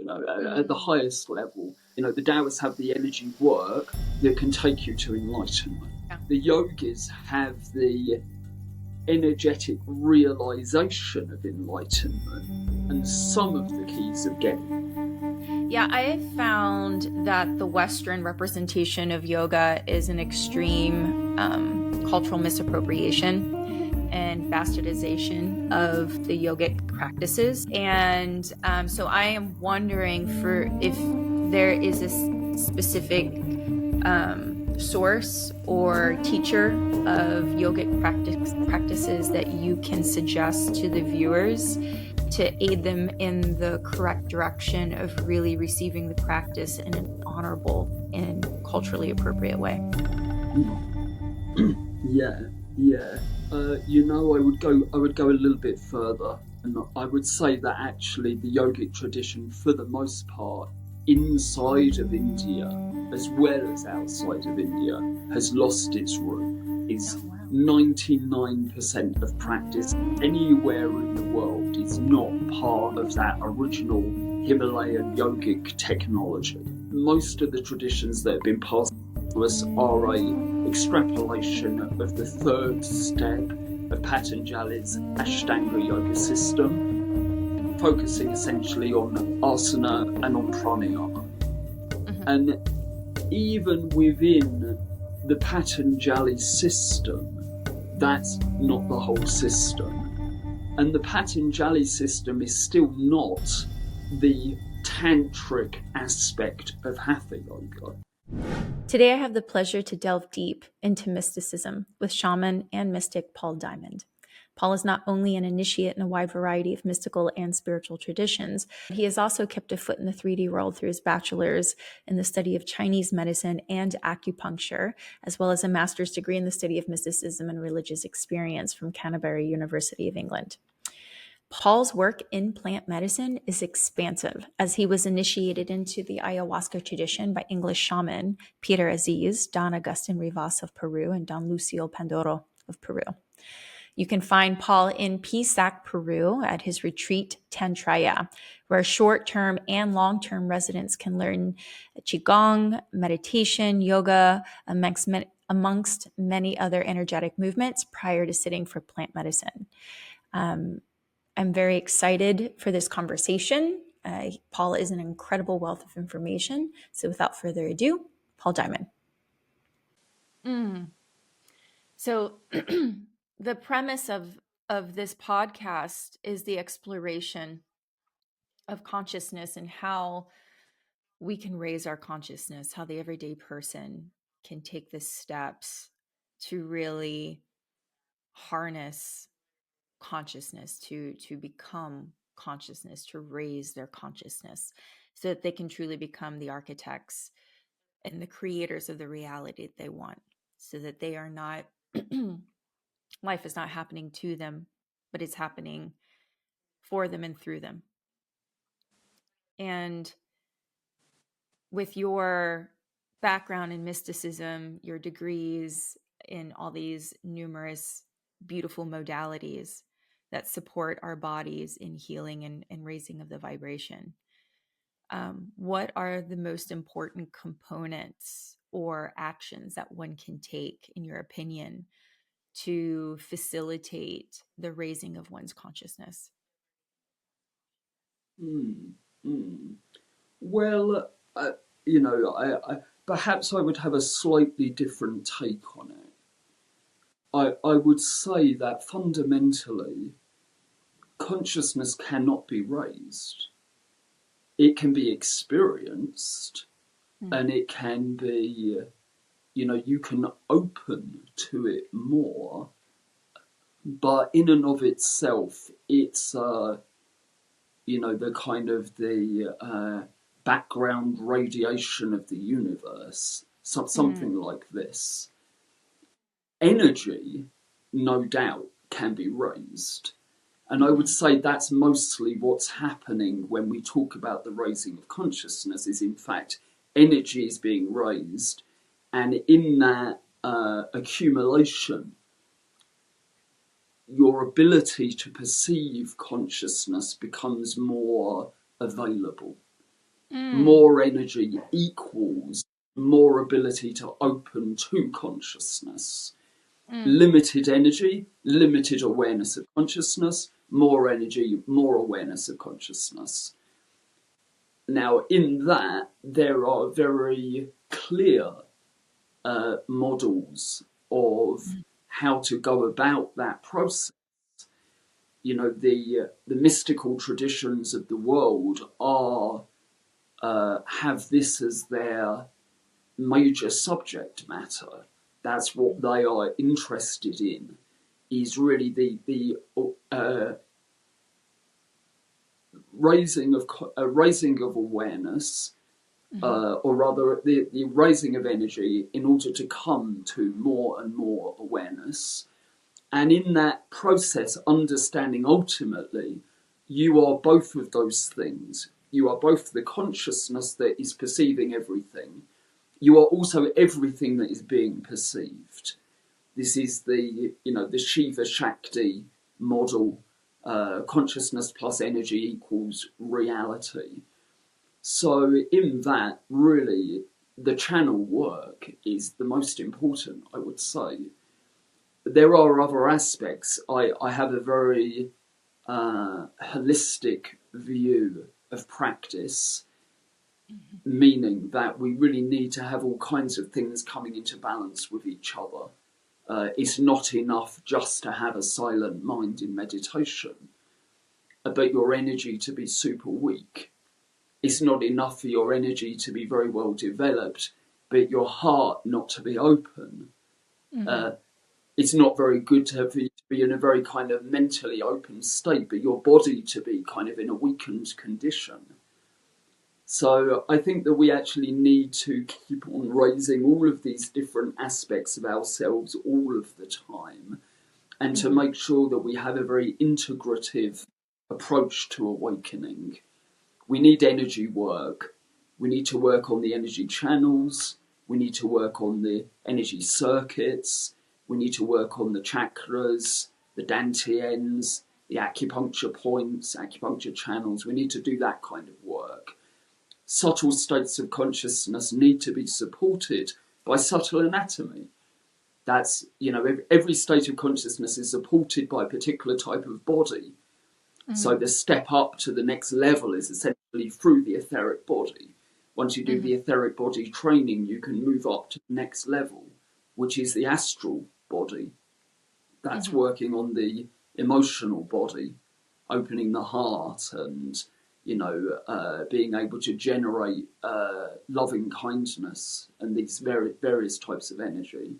at the highest level. The Taoists have the energy work that can take you to enlightenment. Yeah. The yogis have the energetic realization of enlightenment and some of the keys of getting. Yeah, I have found that the Western representation of yoga is an extreme cultural misappropriation and bastardization of the yogic practices. And so I am wondering if there is a specific source or teacher of yogic practices that you can suggest to the viewers to aid them in the correct direction of really receiving the practice in an honorable and culturally appropriate way. Yeah. I would go a little bit further, and I would say that actually the yogic tradition, for the most part, inside of India as well as outside of India, has lost its root. It's 99% of practice anywhere in the world is not part of that original Himalayan yogic technology. Most of the traditions that have been passed to us are a extrapolation of the third step of Patanjali's Ashtanga yoga system, focusing essentially on asana and on pranayama. Mm-hmm. And even within the Patanjali system, that's not the whole system. And the Patanjali system is still not the tantric aspect of Hatha yoga. Today I have the pleasure to delve deep into mysticism with shaman and mystic Paul Diamond. Paul is not only an initiate in a wide variety of mystical and spiritual traditions, he has also kept a foot in the 3D world through his bachelor's in the study of Chinese medicine and acupuncture, as well as a master's degree in the study of mysticism and religious experience from Canterbury University of England. Paul's work in plant medicine is expansive, as he was initiated into the Ayahuasca tradition by English shaman Peter Aziz, Don Agustin Rivas of Peru, and Don Lucio Pandoro of Peru. You can find Paul in Pisac, Peru, at his retreat Tantraya, where short-term and long-term residents can learn Qigong, meditation, yoga, amongst many other energetic movements prior to sitting for plant medicine. I'm very excited for this conversation. Paul is an incredible wealth of information. So without further ado, Paul Diamond. So the premise of this podcast is the exploration of consciousness and how we can raise our consciousness, how the everyday person can take the steps to really harness consciousness, to become consciousness, to raise their consciousness so that they can truly become the architects and the creators of the reality that they want, so that they are not life is not happening to them, but it's happening for them and through them. And with your background in mysticism, your degrees in all these numerous beautiful modalities that support our bodies in healing and raising of the vibration, what are the most important components or actions that one can take, in your opinion, to facilitate the raising of one's consciousness? Well, I perhaps I would have a slightly different take on it. I would say that fundamentally, consciousness cannot be raised. It can be experienced, and it can be, you can open to it more, but in and of itself, it's, the kind of the background radiation of the universe, something like this. Energy, no doubt, can be raised. And I would say that's mostly what's happening when we talk about the raising of consciousness, is in fact energy is being raised, and in that accumulation, your ability to perceive consciousness becomes more available. More energy equals more ability to open to consciousness. Limited energy, limited awareness of consciousness. More energy, more awareness of consciousness. Now, in that, there are very clear models of how to go about that process. You know, the mystical traditions of the world have this as their major subject matter. That's what they are interested in. Is really the raising of awareness, or rather the raising of energy in order to come to more and more awareness. And in that process, understanding ultimately, you are both of those things. You are both the consciousness that is perceiving everything. You are also everything that is being perceived. This is the Shiva Shakti model. Consciousness plus energy equals reality. So in that, really, the channel work is the most important, I would say. There are other aspects. I have a very holistic view of practice, meaning that we really need to have all kinds of things coming into balance with each other. It's not enough just to have a silent mind in meditation, but your energy to be super weak. It's not enough for your energy to be very well developed, but your heart not to be open. It's not very good to be in a very kind of mentally open state, but your body to be kind of in a weakened condition. So I think that we actually need to keep on raising all of these different aspects of ourselves all of the time, and to make sure that we have a very integrative approach to awakening. We need energy work. We need to work on the energy channels. We need to work on the energy circuits. We need to work on the chakras, the dantians, the acupuncture points, acupuncture channels. We need to do that kind of work. Subtle states of consciousness need to be supported by subtle anatomy. That's, every state of consciousness is supported by a particular type of body. So the step up to the next level is essentially through the etheric body. Once you do the etheric body training, you can move up to the next level, which is the astral body. That's working on the emotional body, opening the heart and, being able to generate loving kindness and these various types of energy.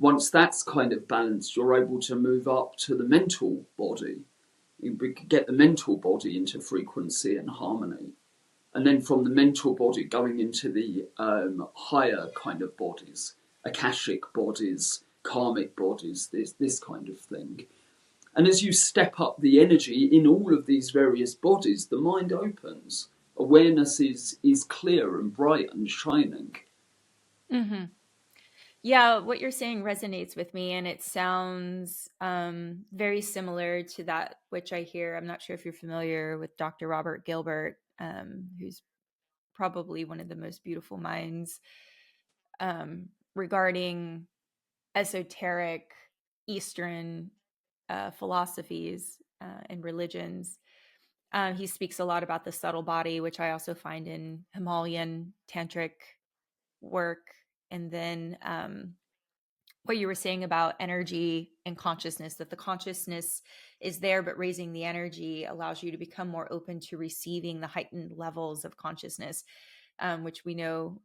Once that's kind of balanced, you're able to move up to the mental body. You get the mental body into frequency and harmony. And then from the mental body going into the higher kind of bodies, akashic bodies, karmic bodies, this kind of thing. And as you step up the energy in all of these various bodies, the mind opens. Awareness is clear and bright and shining. Yeah, what you're saying resonates with me, and it sounds very similar to that which I hear. I'm not sure if you're familiar with Dr. Robert Gilbert, who's probably one of the most beautiful minds regarding esoteric Eastern philosophies and religions. He speaks a lot about the subtle body, which I also find in Himalayan tantric work. And then what you were saying about energy and consciousness, that the consciousness is there, but raising the energy allows you to become more open to receiving the heightened levels of consciousness, which we know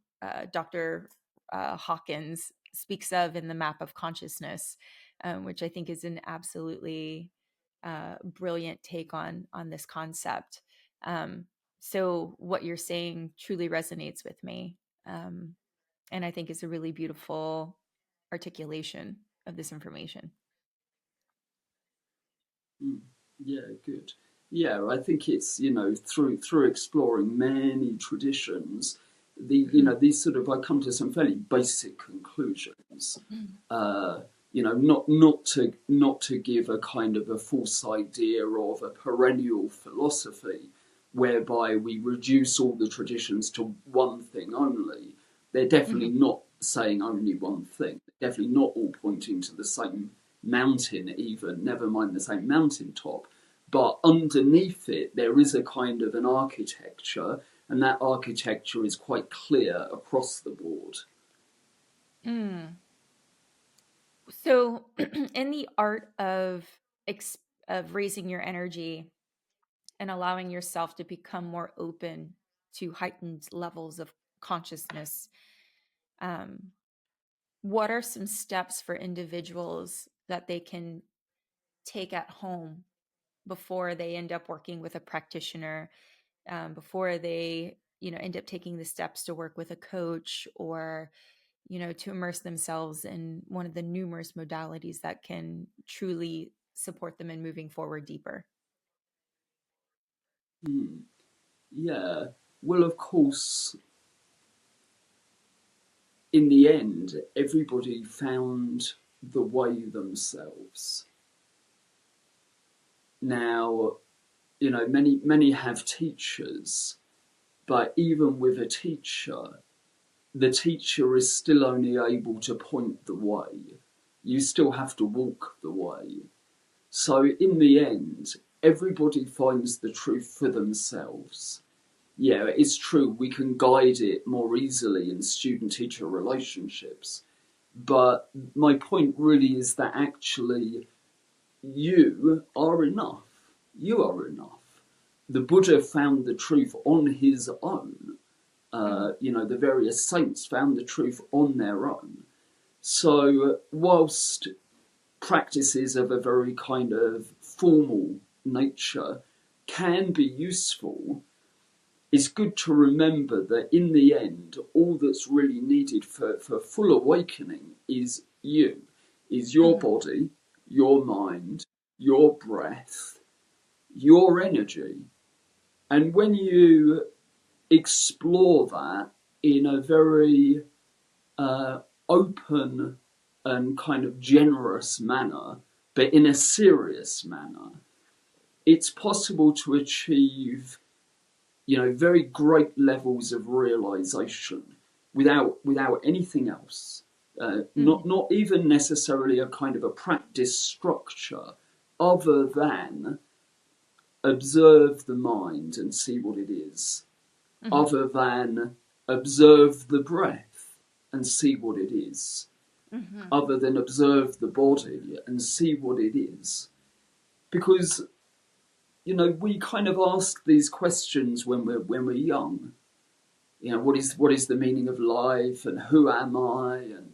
Dr. Hawkins speaks of in the map of consciousness, which I think is an absolutely brilliant take on this concept. So what you're saying truly resonates with me. And I think it's a really beautiful articulation of this information. Yeah, good. Yeah, I think it's, through exploring many traditions, these sort of, I come to some fairly basic conclusions. Not to give a kind of a false idea of a perennial philosophy, whereby we reduce all the traditions to one thing only. They're definitely not saying only one thing. They're definitely not all pointing to the same mountain even, never mind the same mountaintop. But underneath it, there is a kind of an architecture, and that architecture is quite clear across the board. So in the art of raising your energy and allowing yourself to become more open to heightened levels of consciousness, what are some steps for individuals that they can take at home before they end up working with a practitioner, before they, end up taking the steps to work with a coach, or, to immerse themselves in one of the numerous modalities that can truly support them in moving forward deeper? Yeah. Well, of course, in the end, everybody found the way themselves. Now, many have teachers, but even with a teacher, the teacher is still only able to point the way. You still have to walk the way. So in the end, everybody finds the truth for themselves. Yeah, it's true, we can guide it more easily in student-teacher relationships. But my point really is that actually you are enough. You are enough. The Buddha found the truth on his own. The various saints found the truth on their own. So whilst practices of a very kind of formal nature can be useful, it's good to remember that in the end, all that's really needed for full awakening is you, is your body, your mind, your breath, your energy. And when you explore that in a very open and kind of generous manner, but in a serious manner, it's possible to achieve, very great levels of realization without anything else. Not even necessarily a kind of a practice structure, other than observe the mind and see what it is, other than observe the breath and see what it is, other than observe the body and see what it is. Because, we kind of ask these questions when we're young. What is the meaning of life, and who am I? And,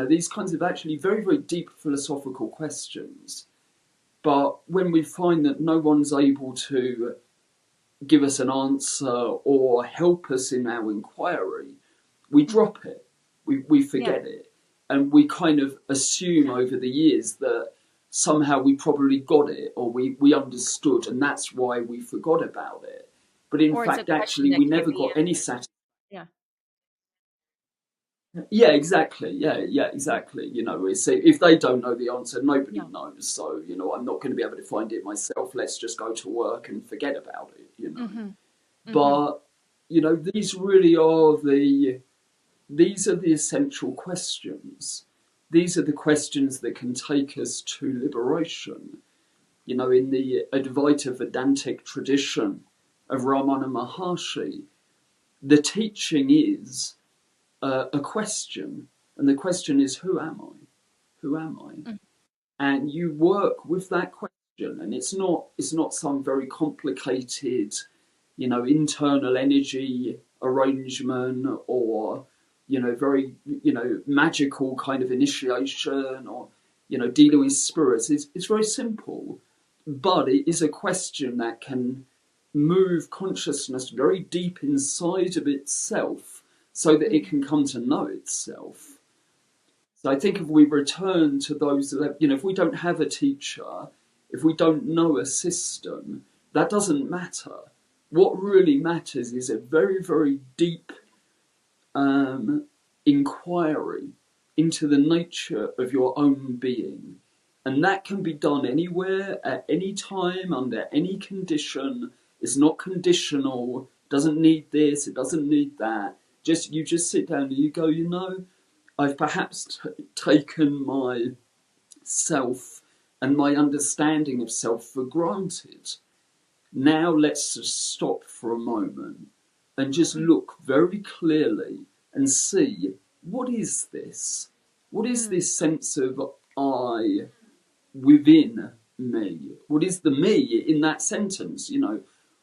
these kinds of actually very, very deep philosophical questions. But when we find that no one's able to give us an answer or help us in our inquiry, we drop it, we forget it, and we kind of assume over the years that somehow we probably got it, or we understood, and that's why we forgot about it. But in fact, actually, we never got any satisfaction. Yeah, exactly. Yeah, exactly. If they don't know the answer, nobody knows. So, I'm not going to be able to find it myself. Let's just go to work and forget about it, But, these really are these are the essential questions. These are the questions that can take us to liberation. In the Advaita Vedantic tradition of Ramana Maharshi, the teaching is a question, and the question is, who am I? Who am I? And you work with that question, and it's not some very complicated, internal energy arrangement, or very magical kind of initiation, or dealing with spirits. It's very simple, but it is a question that can move consciousness very deep inside of itself, so that it can come to know itself. So I think if we return to those, if we don't have a teacher, if we don't know a system, that doesn't matter. What really matters is a very, very deep inquiry into the nature of your own being. And that can be done anywhere, at any time, under any condition. It's not conditional. It doesn't need this. It doesn't need that. You just sit down and you go, I've perhaps taken myself and my understanding of self for granted. Now let's just stop for a moment and just look very clearly and see, what is this? What is this sense of I within me? What is the me in that sentence?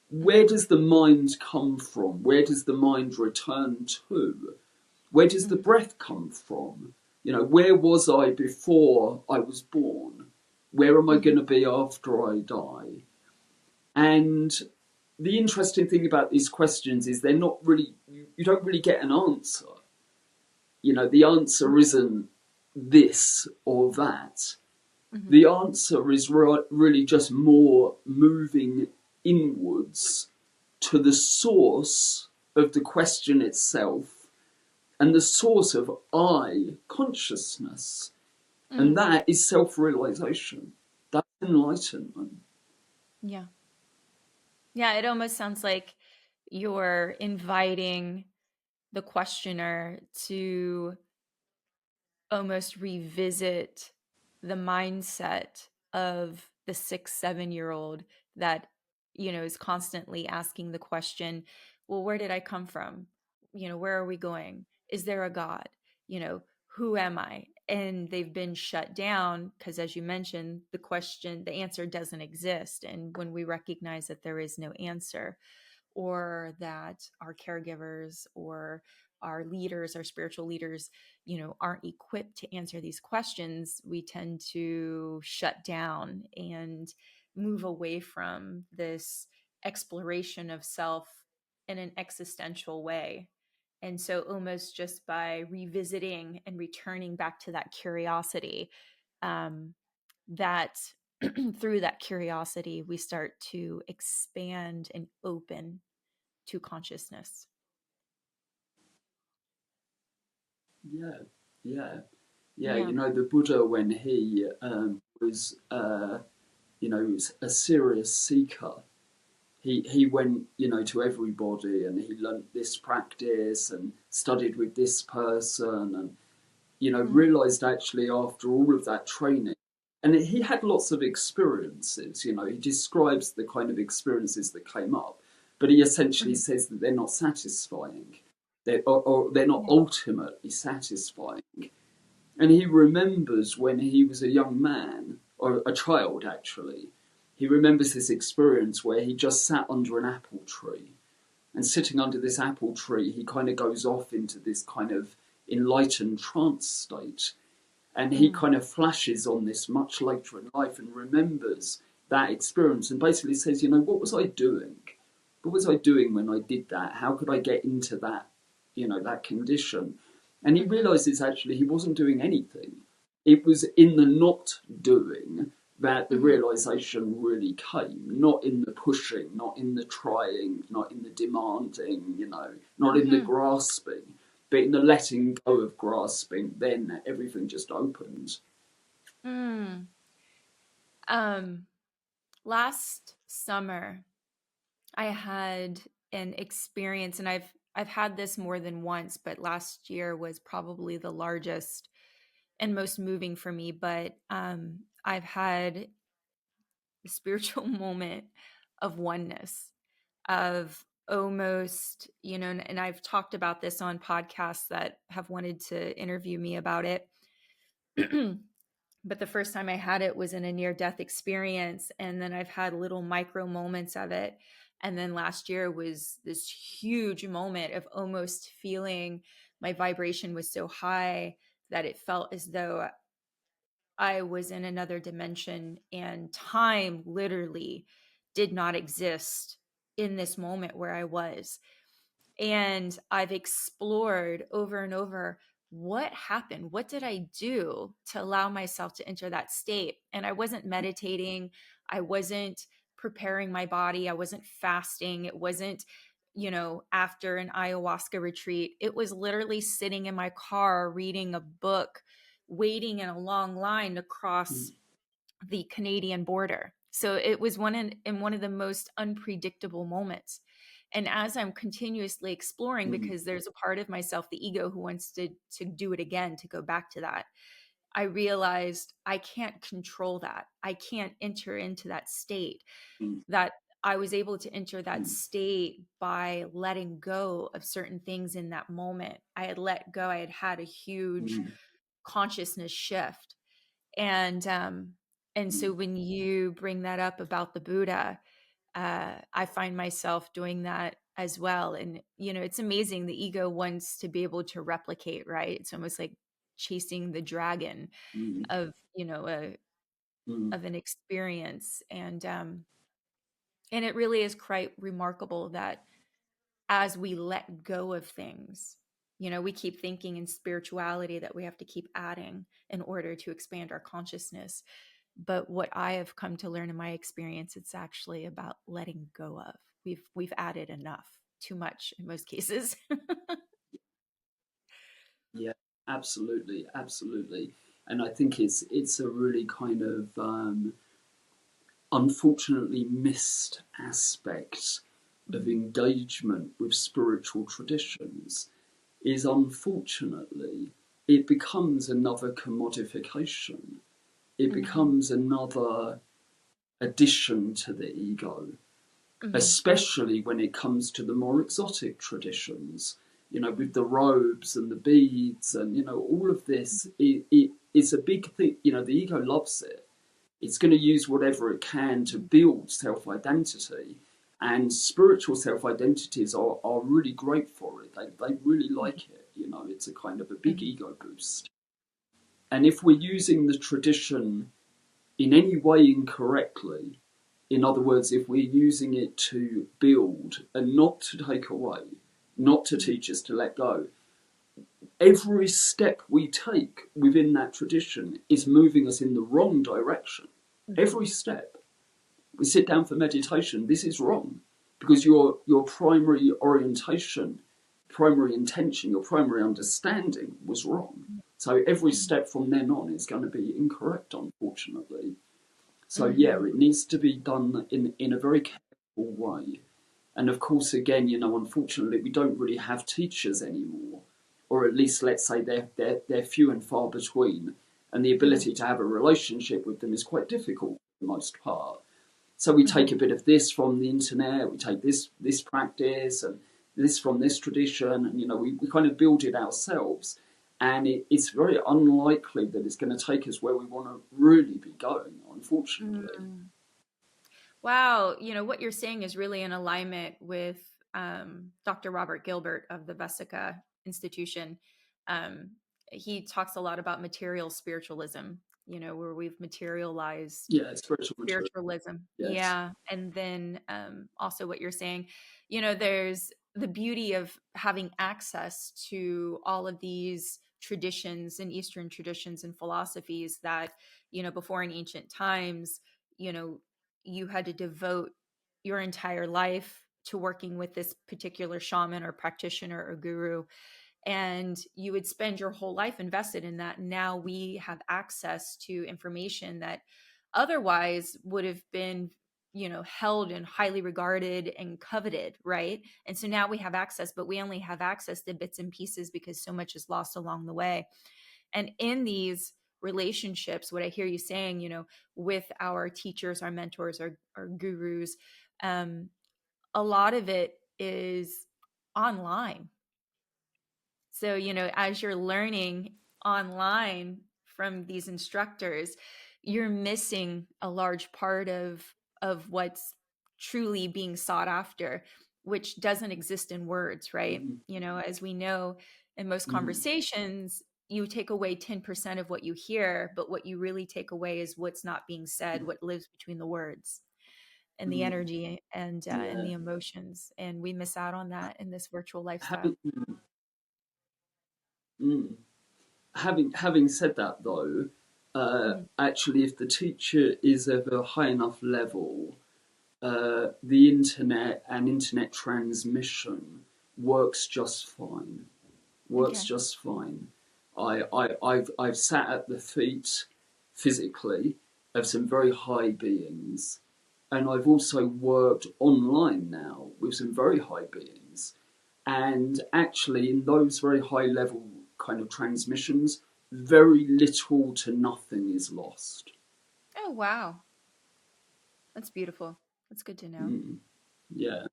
Where does the mind come from? Where does the mind return to? Where does the breath come from? Where was I before I was born? Where am I going to be after I die? And the interesting thing about these questions is they're not really, you don't really get an answer. The answer isn't this or that. The answer is really just more moving inwards to the source of the question itself and the source of I consciousness. And that is self-realization. That's enlightenment. Yeah. Yeah, it almost sounds like you're inviting the questioner to almost revisit the mindset of the 6, 7-year-old that, is constantly asking the question, well, where did I come from? Where are we going? Is there a God? Who am I? And they've been shut down because, as you mentioned, the answer doesn't exist. And when we recognize that there is no answer, or that our caregivers or our leaders, our spiritual leaders, aren't equipped to answer these questions, we tend to shut down and move away from this exploration of self in an existential way. And so almost just by revisiting and returning back to that curiosity, that through that curiosity, we start to expand and open to consciousness. Yeah. Yeah. The Buddha, when he was, a serious seeker, he went, to everybody, and he learnt this practice and studied with this person, and realized actually after all of that training, and he had lots of experiences. He describes the kind of experiences that came up, but he essentially says that they're not satisfying, or they're not ultimately satisfying. And he remembers when he was a young man, or a child actually, he remembers this experience where he just sat under an apple tree. And sitting under this apple tree, he kind of goes off into this kind of enlightened trance state. And he kind of flashes on this much later in life and remembers that experience and basically says, what was I doing? What was I doing when I did that? How could I get into that, that condition? And he realizes actually he wasn't doing anything. It was in the not doing that the realization really came, not in the pushing, not in the trying, not in the demanding, not in the grasping, but in the letting go of grasping. Then everything just opens. Last summer, I had an experience, and I've had this more than once, but last year was probably the largest and most moving for me. But I've had a spiritual moment of oneness, of almost, and I've talked about this on podcasts that have wanted to interview me about it. But the first time I had it was in a near-death experience, and then I've had little micro moments of it. And then last year was this huge moment of almost feeling my vibration was so high that it felt as though I was in another dimension, and time literally did not exist in this moment where I was. And I've explored over and over, what happened? What did I do to allow myself to enter that state? And I wasn't meditating. I wasn't preparing my body. I wasn't fasting. It wasn't, after an ayahuasca retreat. It was literally sitting in my car, reading a book, waiting in a long line to cross the Canadian border. So it was in one of the most unpredictable moments. And as I'm continuously exploring, because there's a part of myself, the ego, who wants to do it again, to go back to that, I realized I can't control that. I can't enter into that state. That I was able to enter that state by letting go of certain things in that moment. I had let go. I had had a huge consciousness shift. And so when you bring that up about the Buddha, I find myself doing that as well. And, you know, it's amazing. The ego wants to be able to replicate, right? It's almost like chasing the dragon of, you know, of an experience. And it really is quite remarkable that as we let go of things, you know, we keep thinking in spirituality that we have to keep adding in order to expand our consciousness. But what I have come to learn in my experience, it's actually about letting go of. We've added enough, too much in most cases. Yeah, absolutely, absolutely. And I think it's a really kind of unfortunately missed aspect of engagement with spiritual traditions is, unfortunately, it becomes another commodification. It becomes another addition to the ego, especially when it comes to the more exotic traditions, you know, with the robes and the beads and, you know, all of this. It is a big thing. You know, the ego loves it. It's going to use whatever it can to build self-identity. And spiritual self-identities are really great for it. They really like it. You know, it's a kind of a big ego boost. And if we're using the tradition in any way incorrectly, in other words, if we're using it to build and not to take away, not to teach us to let go, every step we take within that tradition is moving us in the wrong direction. Every step. We sit down for meditation, this is wrong, because your primary orientation, primary intention, your primary understanding was wrong. So every step from then on is going to be incorrect, unfortunately. So yeah, it needs to be done in a very careful way. And of course, again, you know, unfortunately, we don't really have teachers anymore, or at least let's say they're few and far between, and the ability to have a relationship with them is quite difficult for the most part. So we take a bit of this from the internet, we take this practice and this from this tradition, and you know, we kind of build it ourselves. And it's very unlikely that it's going to take us where we want to really be going, unfortunately. Wow. You know, what you're saying is really in alignment with Dr. Robert Gilbert of the Vesica Institution. Um, he talks a lot about material spiritualism, you know, where we've materialized Yeah, spiritual material. spiritualism. Yes. Yeah. And then also what you're saying, you know, there's the beauty of having access to all of these traditions and Eastern traditions and philosophies that, you know, before in ancient times, you know, you had to devote your entire life to working with this particular shaman or practitioner or guru, and you would spend your whole life invested in that. Now we have access to information that otherwise would have been, you know, held and highly regarded and coveted, right? And so now we have access, but we only have access to bits and pieces because so much is lost along the way. And in these relationships, what I hear you saying, you know, with our teachers, our mentors, our gurus, a lot of it is online. So, you know, as you're learning online from these instructors, you're missing a large part of what's truly being sought after, which doesn't exist in words, right? You know, as we know in most conversations, you take away 10% of what you hear, but what you really take away is what's not being said, what lives between the words and the energy and Yeah. the emotions. And we miss out on that in this virtual lifestyle. Having, mm, having said that, though, actually, if the teacher is of a high enough level, the internet and internet transmission works just fine. Works Okay. just fine. I've sat at the feet physically of some very high beings. And I've also worked online now with some very high beings. And actually, in those very high level kind of transmissions, very little to nothing is lost. Oh, wow. That's beautiful. That's good to know. Yeah.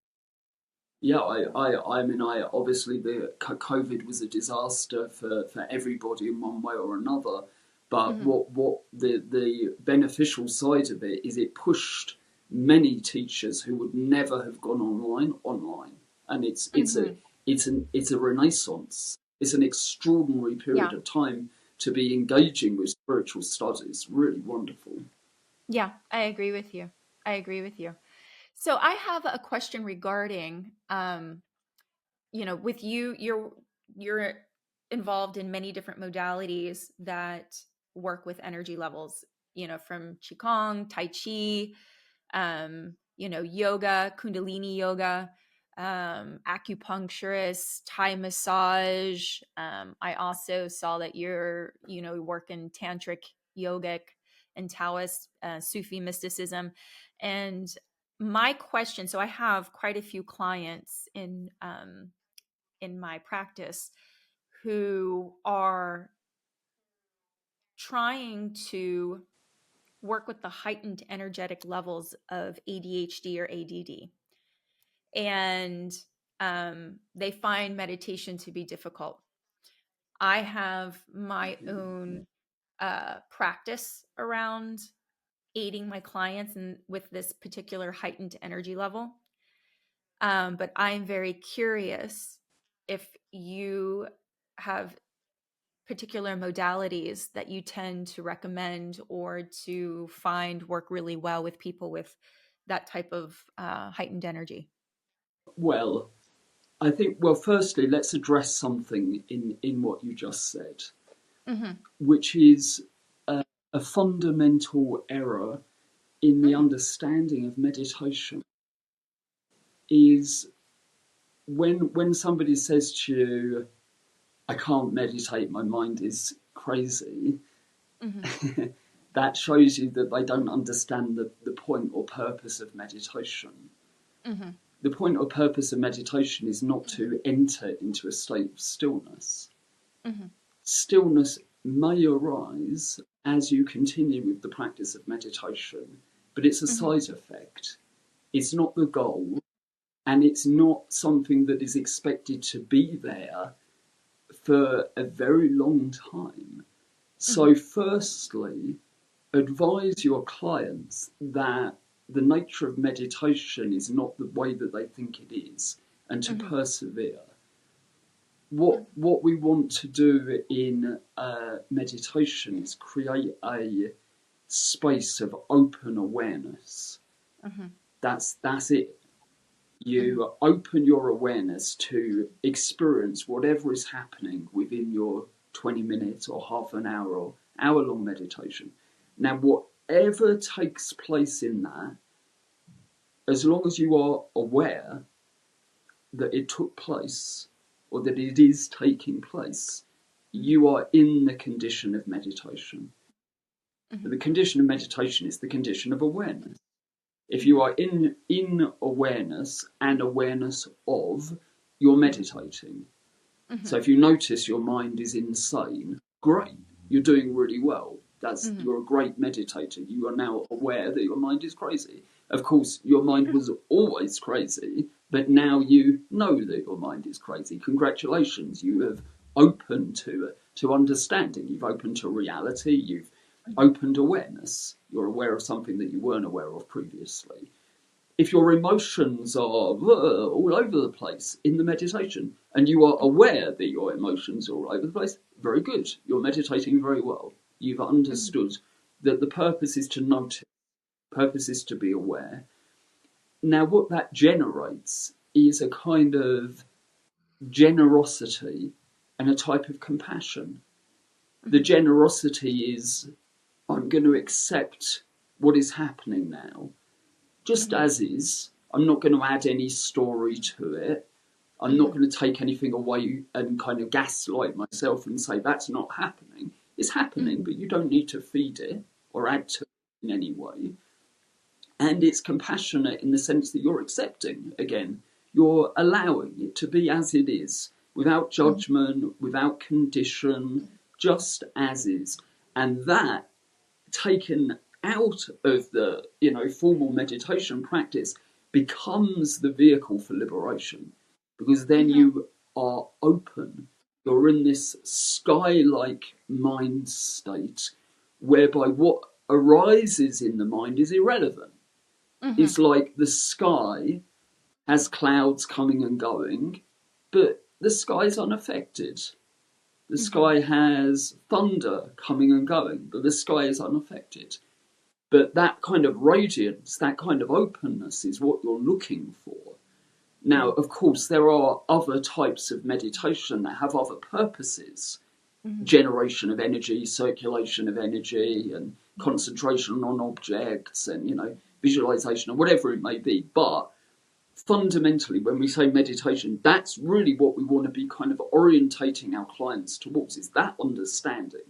Yeah, I mean, obviously the COVID was a disaster for everybody in one way or another. But what the beneficial side of it is it pushed many teachers who would never have gone online, and it's a renaissance. It's an extraordinary period of time to be engaging with spiritual studies. Really wonderful. Yeah, I agree with you. I agree with you. So I have a question regarding, with you're involved in many different modalities that work with energy levels, from Qigong, Tai Chi, yoga, Kundalini yoga, acupuncturist, Thai massage. I also saw that you work in Tantric, Yogic, and Taoist, Sufi mysticism. And my question, so I have quite a few clients in my practice who are trying to work with the heightened energetic levels of ADHD or ADD. And they find meditation to be difficult. I have my own practice around aiding my clients with this particular heightened energy level. But I'm very curious if you have particular modalities that you tend to recommend or to find work really well with people with that type of heightened energy. Well, I think, well, firstly, let's address something in what you just said, which is a fundamental error in the understanding of meditation. Is when somebody says to you, I can't meditate, my mind is crazy, that shows you that they don't understand the point or purpose of meditation. The point or purpose of meditation is not to enter into a state of stillness. Stillness may arise as you continue with the practice of meditation, but it's a side effect. It's not the goal, and it's not something that is expected to be there for a very long time. So firstly, advise your clients that the nature of meditation is not the way that they think it is, and to persevere. What we want to do in meditation is create a space of open awareness. That's it. You open your awareness to experience whatever is happening within your 20 minutes or half an hour or hour-long meditation. Now, whatever takes place in that, as long as you are aware that it took place or that it is taking place, you are in the condition of meditation. The condition of meditation is the condition of awareness. If you are in awareness and awareness of, you're meditating. So if you notice your mind is insane, great, you're doing really well. You're a great meditator. You are now aware that your mind is crazy. Of course, your mind was always crazy, but now you know that your mind is crazy. Congratulations, you have opened to understanding. You've opened to reality. You've opened awareness. You're aware of something that you weren't aware of previously. If your emotions are all over the place in the meditation, and you are aware that your emotions are all over the place, very good. You're meditating very well. You've understood that the purpose is to notice, purpose is to be aware. Now, what that generates is a kind of generosity and a type of compassion. The generosity is, I'm going to accept what is happening now, just as is. I'm not going to add any story to it. I'm not going to take anything away and kind of gaslight myself and say that's not happening. It's happening, but you don't need to feed it or add to it. in any way. And it's compassionate in the sense that you're accepting, again, you're allowing it to be as it is, without judgment, without condition, just as is. And that, taken out of the formal meditation practice, becomes the vehicle for liberation, because then you are open. You're in this sky-like mind state whereby what arises in the mind is irrelevant. It's like the sky has clouds coming and going, but the sky's unaffected. The sky has thunder coming and going, but the sky is unaffected. But that kind of radiance, that kind of openness is what you're looking for. Now, of course, there are other types of meditation that have other purposes. Generation of energy, circulation of energy, and concentration on objects, and, visualization, or whatever it may be. But fundamentally, when we say meditation, that's really what we want to be kind of orientating our clients towards, is that understanding.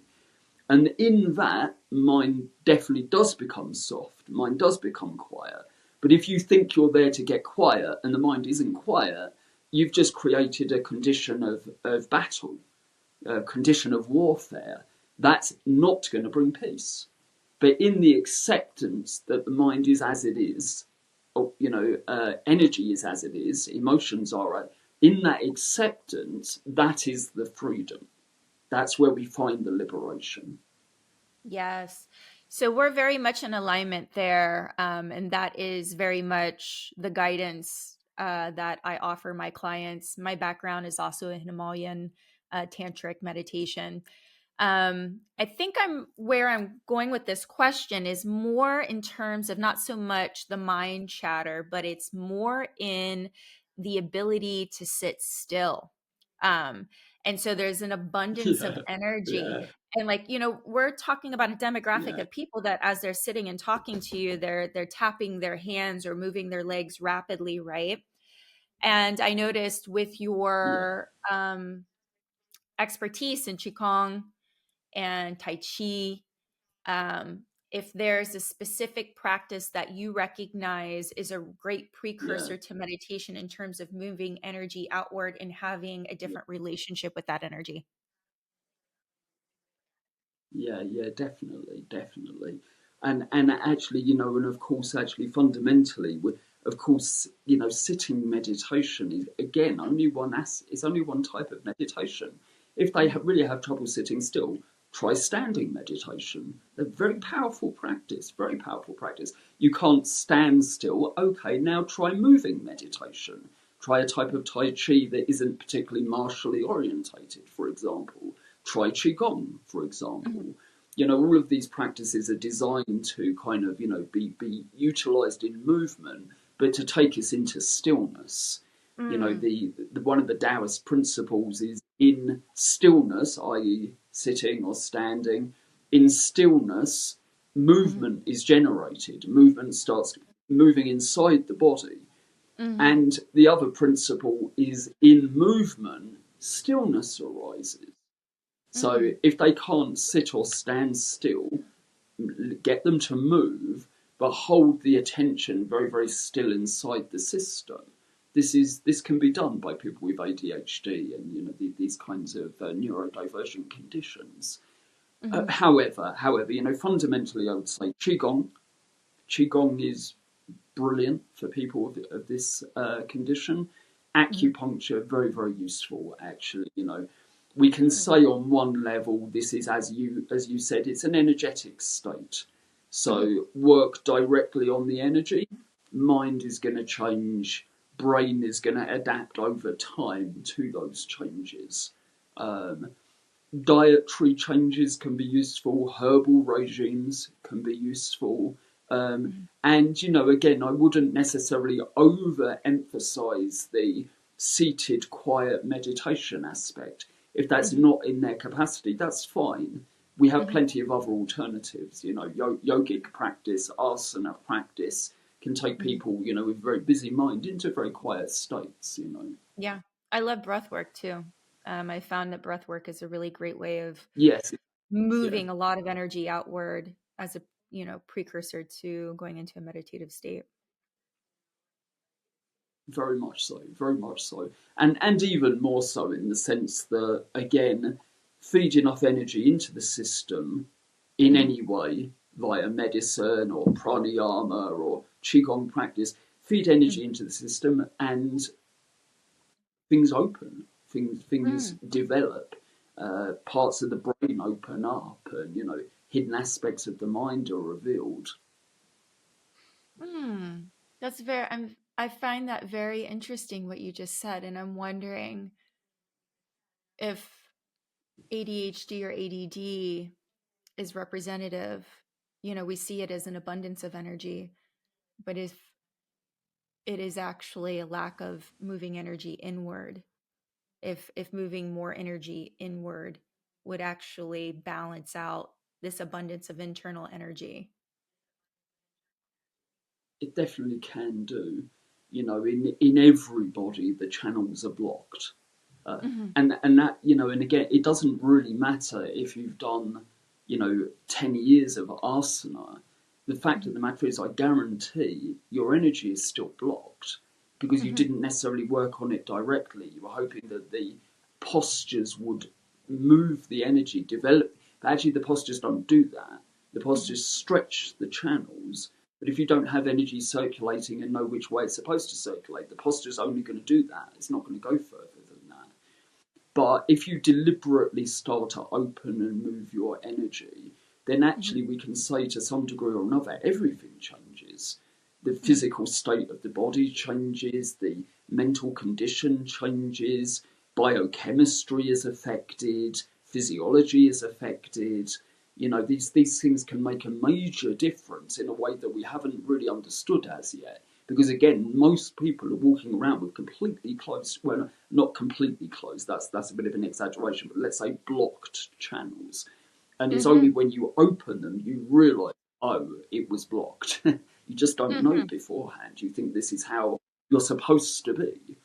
And in that, mind definitely does become soft, mind does become quiet. But if you think you're there to get quiet and the mind isn't quiet, you've just created a condition of battle, a condition of warfare. That's not going to bring peace. But in the acceptance that the mind is as it is, energy is as it is, emotions are, in that acceptance, that is the freedom. That's where we find the liberation. Yes. So we're very much in alignment there. And that is very much the guidance that I offer my clients. My background is also in Himalayan tantric meditation. I think where I'm going with this question is more in terms of not so much the mind chatter, but it's more in the ability to sit still. And so there's an abundance of energy. Yeah, And we're talking about a demographic yeah, of people that as they're sitting and talking to you, they're tapping their hands or moving their legs rapidly, right? And I noticed with yeah, your expertise in Qigong and Tai Chi, if there's a specific practice that you recognize is a great yeah, precursor to meditation in terms of moving energy outward and having a yeah. different relationship with that energy. Yeah, yeah, definitely, definitely. And actually, and of course, actually, fundamentally, of course, sitting meditation is again it's only one type of meditation. If they really have trouble sitting still, try standing meditation. A very powerful practice, very powerful practice. You can't stand still. Okay, now try moving meditation. Try a type of Tai Chi that isn't particularly martially orientated, for example. Try Qigong, for example. All of these practices are designed to kind of, be utilized in movement, but to take us into stillness. The one of the Daoist principles is in stillness, i.e., sitting or standing. In stillness, movement is generated. Movement starts moving inside the body. And the other principle is in movement, stillness arises. So if they can't sit or stand still, get them to move, but hold the attention very, very still inside the system. This can be done by people with ADHD and these kinds of neurodivergent conditions. However, fundamentally, I would say Qigong. Qigong is brilliant for people of this condition. Acupuncture, very, very useful, actually. We can say on one level, this is, as you said, it's an energetic state. So work directly on the energy. Mind is going to change. Brain is going to adapt over time to those changes. Um, Dietary changes can be useful, herbal regimes can be useful. And, again, I wouldn't necessarily overemphasize the seated, quiet meditation aspect. If that's not in their capacity, that's fine. We have plenty of other alternatives. Yogic practice, asana practice can take people, with a very busy mind into very quiet states. Yeah. I love breath work too. I found that breath work is a really great way of Yes, yeah, moving a lot of energy outward as precursor to going into a meditative state. Very much so, very much so. And even more so in the sense that, again, feed enough energy into the system in any way, via medicine or pranayama or Qigong practice, feed energy into the system and things open, things develop, parts of the brain open up, and hidden aspects of the mind are revealed. That's I find that very interesting what you just said, and I'm wondering if ADHD or ADD is representative. We see it as an abundance of energy, but if it is actually a lack of moving energy inward, if moving more energy inward would actually balance out this abundance of internal energy. It definitely can do. In everybody, the channels are blocked. And that, and again, it doesn't really matter if you've done, 10 years of asana. The fact of the matter is, I guarantee your energy is still blocked because you didn't necessarily work on it directly. You were hoping that the postures would move the energy, develop. But actually, the postures don't do that. The postures stretch the channels. But if you don't have energy circulating and know which way it's supposed to circulate, the posture's only going to do that. It's not going to go further than that. But if you deliberately start to open and move your energy, then actually we can say to some degree or another, everything changes. The physical state of the body changes, the mental condition changes, biochemistry is affected, physiology is affected. These things can make a major difference in a way that we haven't really understood as yet. Because again, most people are walking around with completely closed, well, not completely closed, that's a bit of an exaggeration, but let's say blocked channels. And it's only when you open them you realise, oh, it was blocked. You just don't know beforehand. You think this is how you're supposed to be.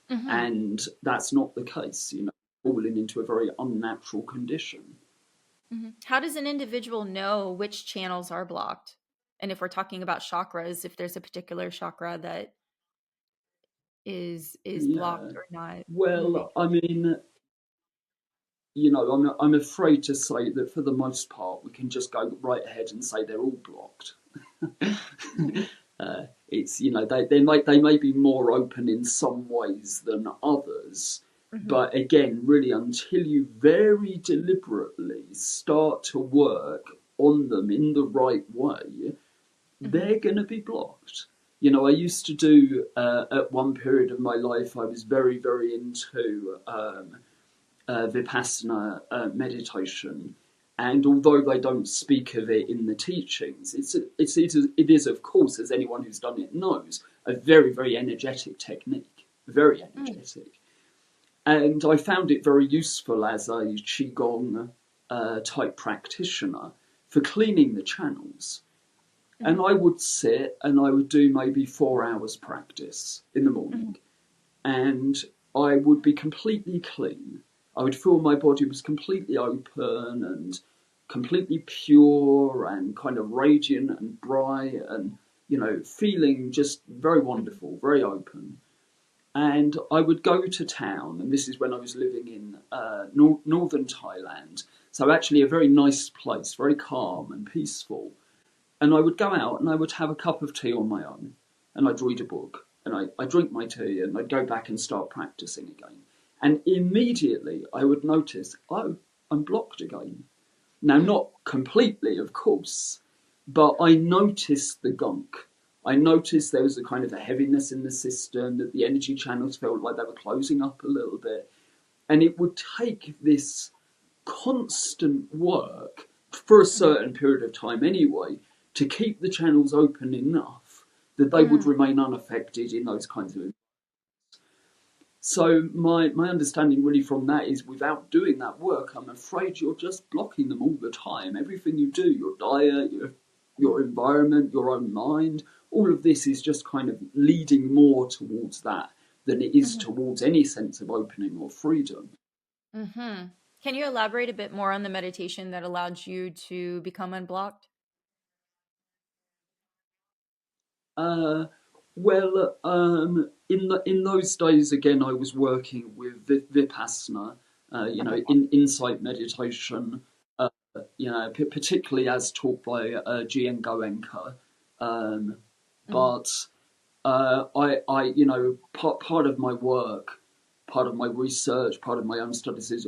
And that's not the case, falling into a very unnatural condition. How does an individual know which channels are blocked? And if we're talking about chakras, if there's a particular chakra that is blocked or not? Well, I mean, I'm afraid to say that for the most part, we can just go right ahead and say they're all blocked. It's, they may be more open in some ways than others. But again, really, until you very deliberately start to work on them in the right way, they're going to be blocked. I used to do, at one period of my life, I was very, very into Vipassana meditation. And although they don't speak of it in the teachings, it is, of course, as anyone who's done it knows, a very, very energetic technique. Very energetic. And I found it very useful as a Qigong type practitioner for cleaning the channels. And I would sit and I would do maybe 4 hours practice in the morning. And I would be completely clean. I would feel my body was completely open and completely pure and kind of radiant and bright and, feeling just very wonderful, very open. And I would go to town, and this is when I was living in northern Thailand. So actually a very nice place, very calm and peaceful. And I would go out and I would have a cup of tea on my own, and I'd read a book, and I'd drink my tea, and I'd go back and start practicing again. And immediately I would notice, oh, I'm blocked again. Now, not completely, of course, but I noticed the gunk. I noticed there was a kind of a heaviness in the system, that the energy channels felt like they were closing up a little bit. And it would take this constant work for a certain period of time anyway, to keep the channels open enough that they would remain unaffected in those kinds of. So my understanding really from that is, without doing that work, I'm afraid you're just blocking them all the time. Everything you do, your diet, your environment, your own mind, all of this is just kind of leading more towards that than it is towards any sense of opening or freedom. Can you elaborate a bit more on the meditation that allowed you to become unblocked? Uh, well, in those days, again, I was working with Vipassana, Okay. insight meditation, particularly as taught by G.N. Goenka. Um, Mm-hmm. but part of my work, part of my research, part of my own studies has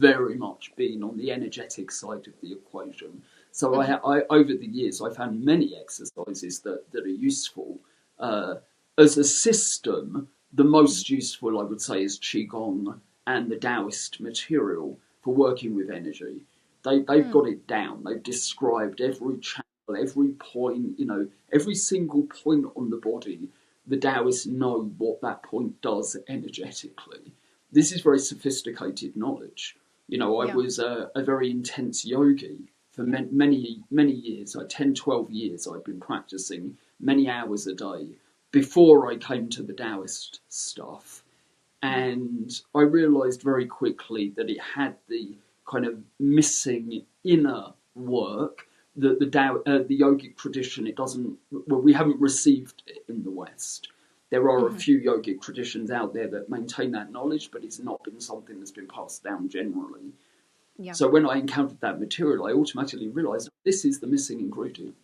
very much been on the energetic side of the equation. So Mm-hmm. over the years, I found many exercises that are useful. Uh, as a system, the most useful, I would say, is Qigong and the Daoist material for working with energy. They've Mm-hmm. got it down. They've described every channel, every point, every single point on the body. The Taoists know what that point does energetically. This is very sophisticated knowledge. I Yeah. was a very intense yogi for many years. 10, 12 years I'd been practicing many hours a day before I came to the Taoist stuff. Mm-hmm. And I realised very quickly that it had the kind of missing inner work that the yogic tradition, it doesn't, well, we haven't received it in the West. There are a Mm-hmm. few yogic traditions out there that maintain that knowledge, but it's not been something that's been passed down generally. Yeah. So when I encountered that material, I automatically realised this is the missing ingredient.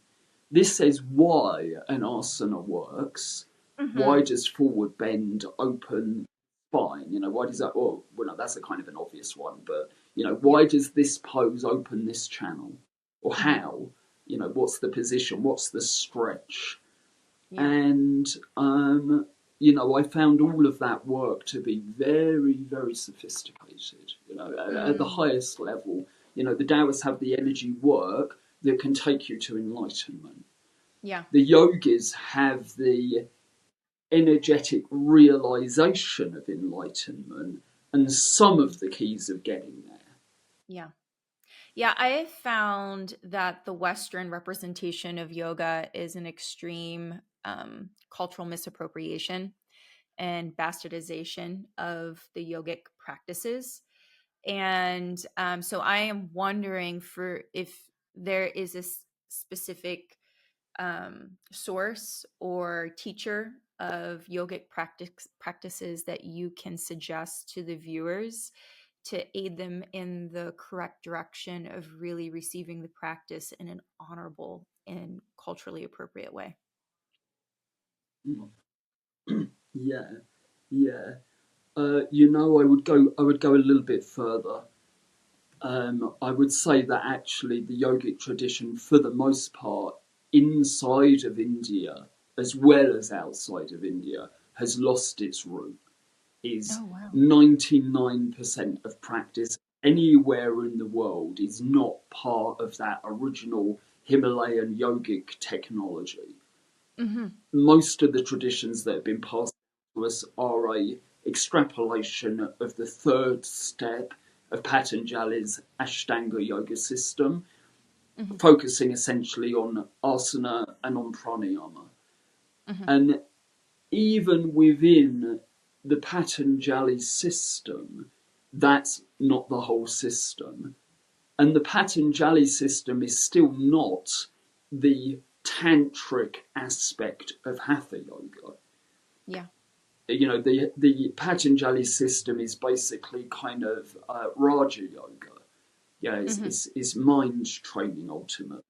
This says why an asana works. Mm-hmm. Why does forward bend open spine? Why does that? Well, no, that's a kind of an obvious one, but Yeah. why does this pose open this channel, or Mm-hmm. how? What's the position? What's the stretch? Yeah. And I found all of that work to be very, very sophisticated. At the Mm. highest level, the Taoists have the energy work that can take you to enlightenment. Yeah. The yogis have the energetic realization of enlightenment and some of the keys of getting there. Yeah. Yeah, I have found that the Western representation of yoga is an extreme cultural misappropriation and bastardization of the yogic practices. And so I am wondering for if there is a specific source or teacher of yogic practices that you can suggest to the viewers to aid them in the correct direction of really receiving the practice in an honorable and culturally appropriate way. Yeah, yeah. I would go a little bit further. I would say that actually the yogic tradition, for the most part, inside of India as well as outside of India, has lost its root. Is Oh, wow. 99% of practice anywhere in the world is not part of that original Himalayan yogic technology. Mm-hmm. Most of the traditions that have been passed to us are a extrapolation of the third step of Patanjali's Ashtanga yoga system, Mm-hmm. focusing essentially on asana and on pranayama. Mm-hmm. And even within the Patanjali system, that's not the whole system. And the Patanjali system is still not the tantric aspect of Hatha yoga. Yeah. The Patanjali system is basically kind of Raja yoga. Yeah, Mm-hmm. it's mind training ultimately,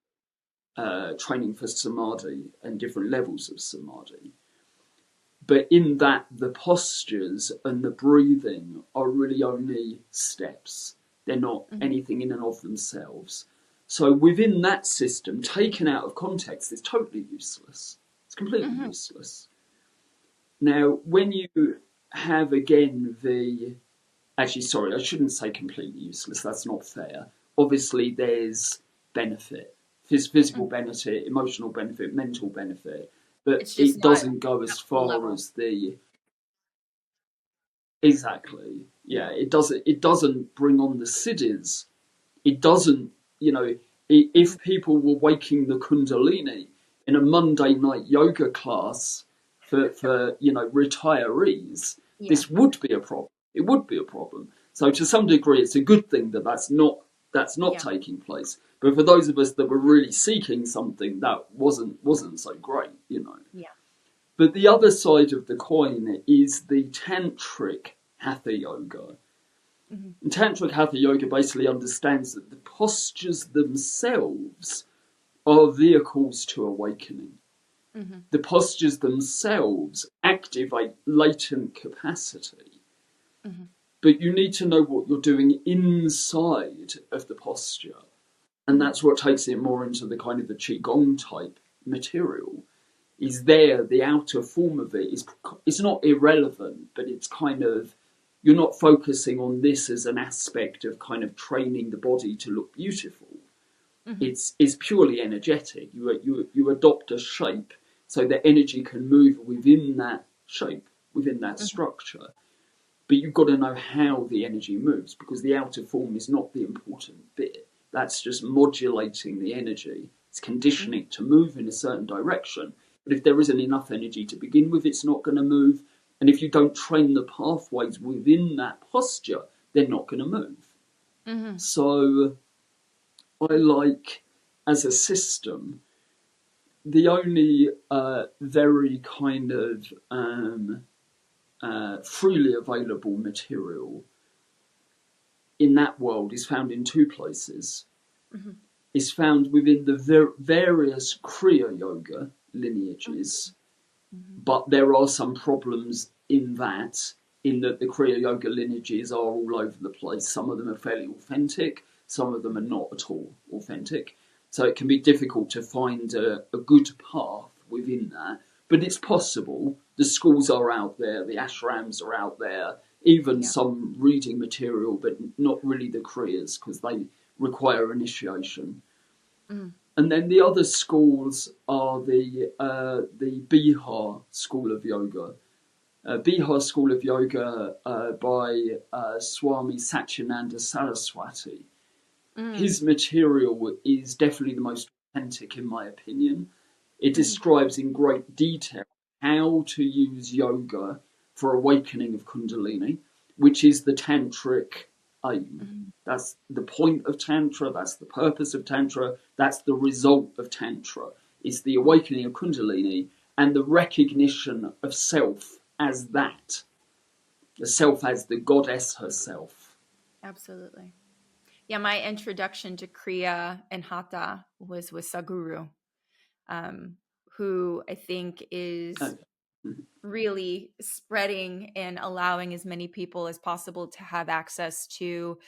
training for samadhi and different levels of samadhi. But in that, the postures and the breathing are really only steps. They're not Mm-hmm. anything in and of themselves. So within that system, taken out of context, it's totally useless. It's completely Mm-hmm. useless. Now, when you have again actually, sorry, I shouldn't say completely useless. That's not fair. Obviously, there's benefit, physical Mm-hmm. benefit, emotional benefit, mental benefit, but It's just it not doesn't go at as the far level. as the exactly. Yeah, Yeah. it doesn't. It doesn't bring on the siddhis. It doesn't. Mm-hmm. If people were waking the Kundalini in a Monday night yoga class for retirees, Yeah. this would be a problem. It would be a problem. So to some degree, it's a good thing that that's not Yeah. taking place. But for those of us that were really seeking something, that wasn't so great. Yeah. But the other side of the coin is the Tantric Hatha Yoga. And Tantric Hatha Yoga basically understands that the postures themselves are vehicles to awakening. The postures themselves activate latent capacity. But you need to know what you're doing inside of the posture. And that's what takes it more into the kind of the Qigong type material. Is there, the outer form of it is, it's not irrelevant, but it's kind of, you're not focusing on this as an aspect of kind of training the body to look beautiful. It's purely energetic. You adopt a shape so that energy can move within that shape, within that structure. But you've got to know how the energy moves, because the outer form is not the important bit. That's just modulating the energy. It's conditioning it to move in a certain direction. But if there isn't enough energy to begin with, it's not going to move. And if you don't train the pathways within that posture, they're not going to move. So I like, as a system, the only very kind of freely available material in that world is found in two places. It's found within the various Kriya Yoga lineages, but there are some problems in that the Kriya Yoga lineages are all over the place. Some of them are fairly authentic, some of them are not at all authentic. So it can be difficult to find a good path within that. But it's possible. The schools are out there, the ashrams are out there, even some reading material, but not really the Kriyas, because they require initiation. And then the other schools are the Bihar School of Yoga. Bihar School of Yoga by Swami Satyananda Saraswati. His material is definitely the most authentic, in my opinion. It describes in great detail how to use yoga for awakening of Kundalini, which is the tantric aim. That's the point of Tantra, that's the purpose of Tantra, that's the result of Tantra. It's the awakening of Kundalini and the recognition of self as that. The self as the goddess herself. Absolutely. Yeah, my introduction to Kriya and Hatha was with Sadhguru, who I think is really spreading and allowing as many people as possible to have access to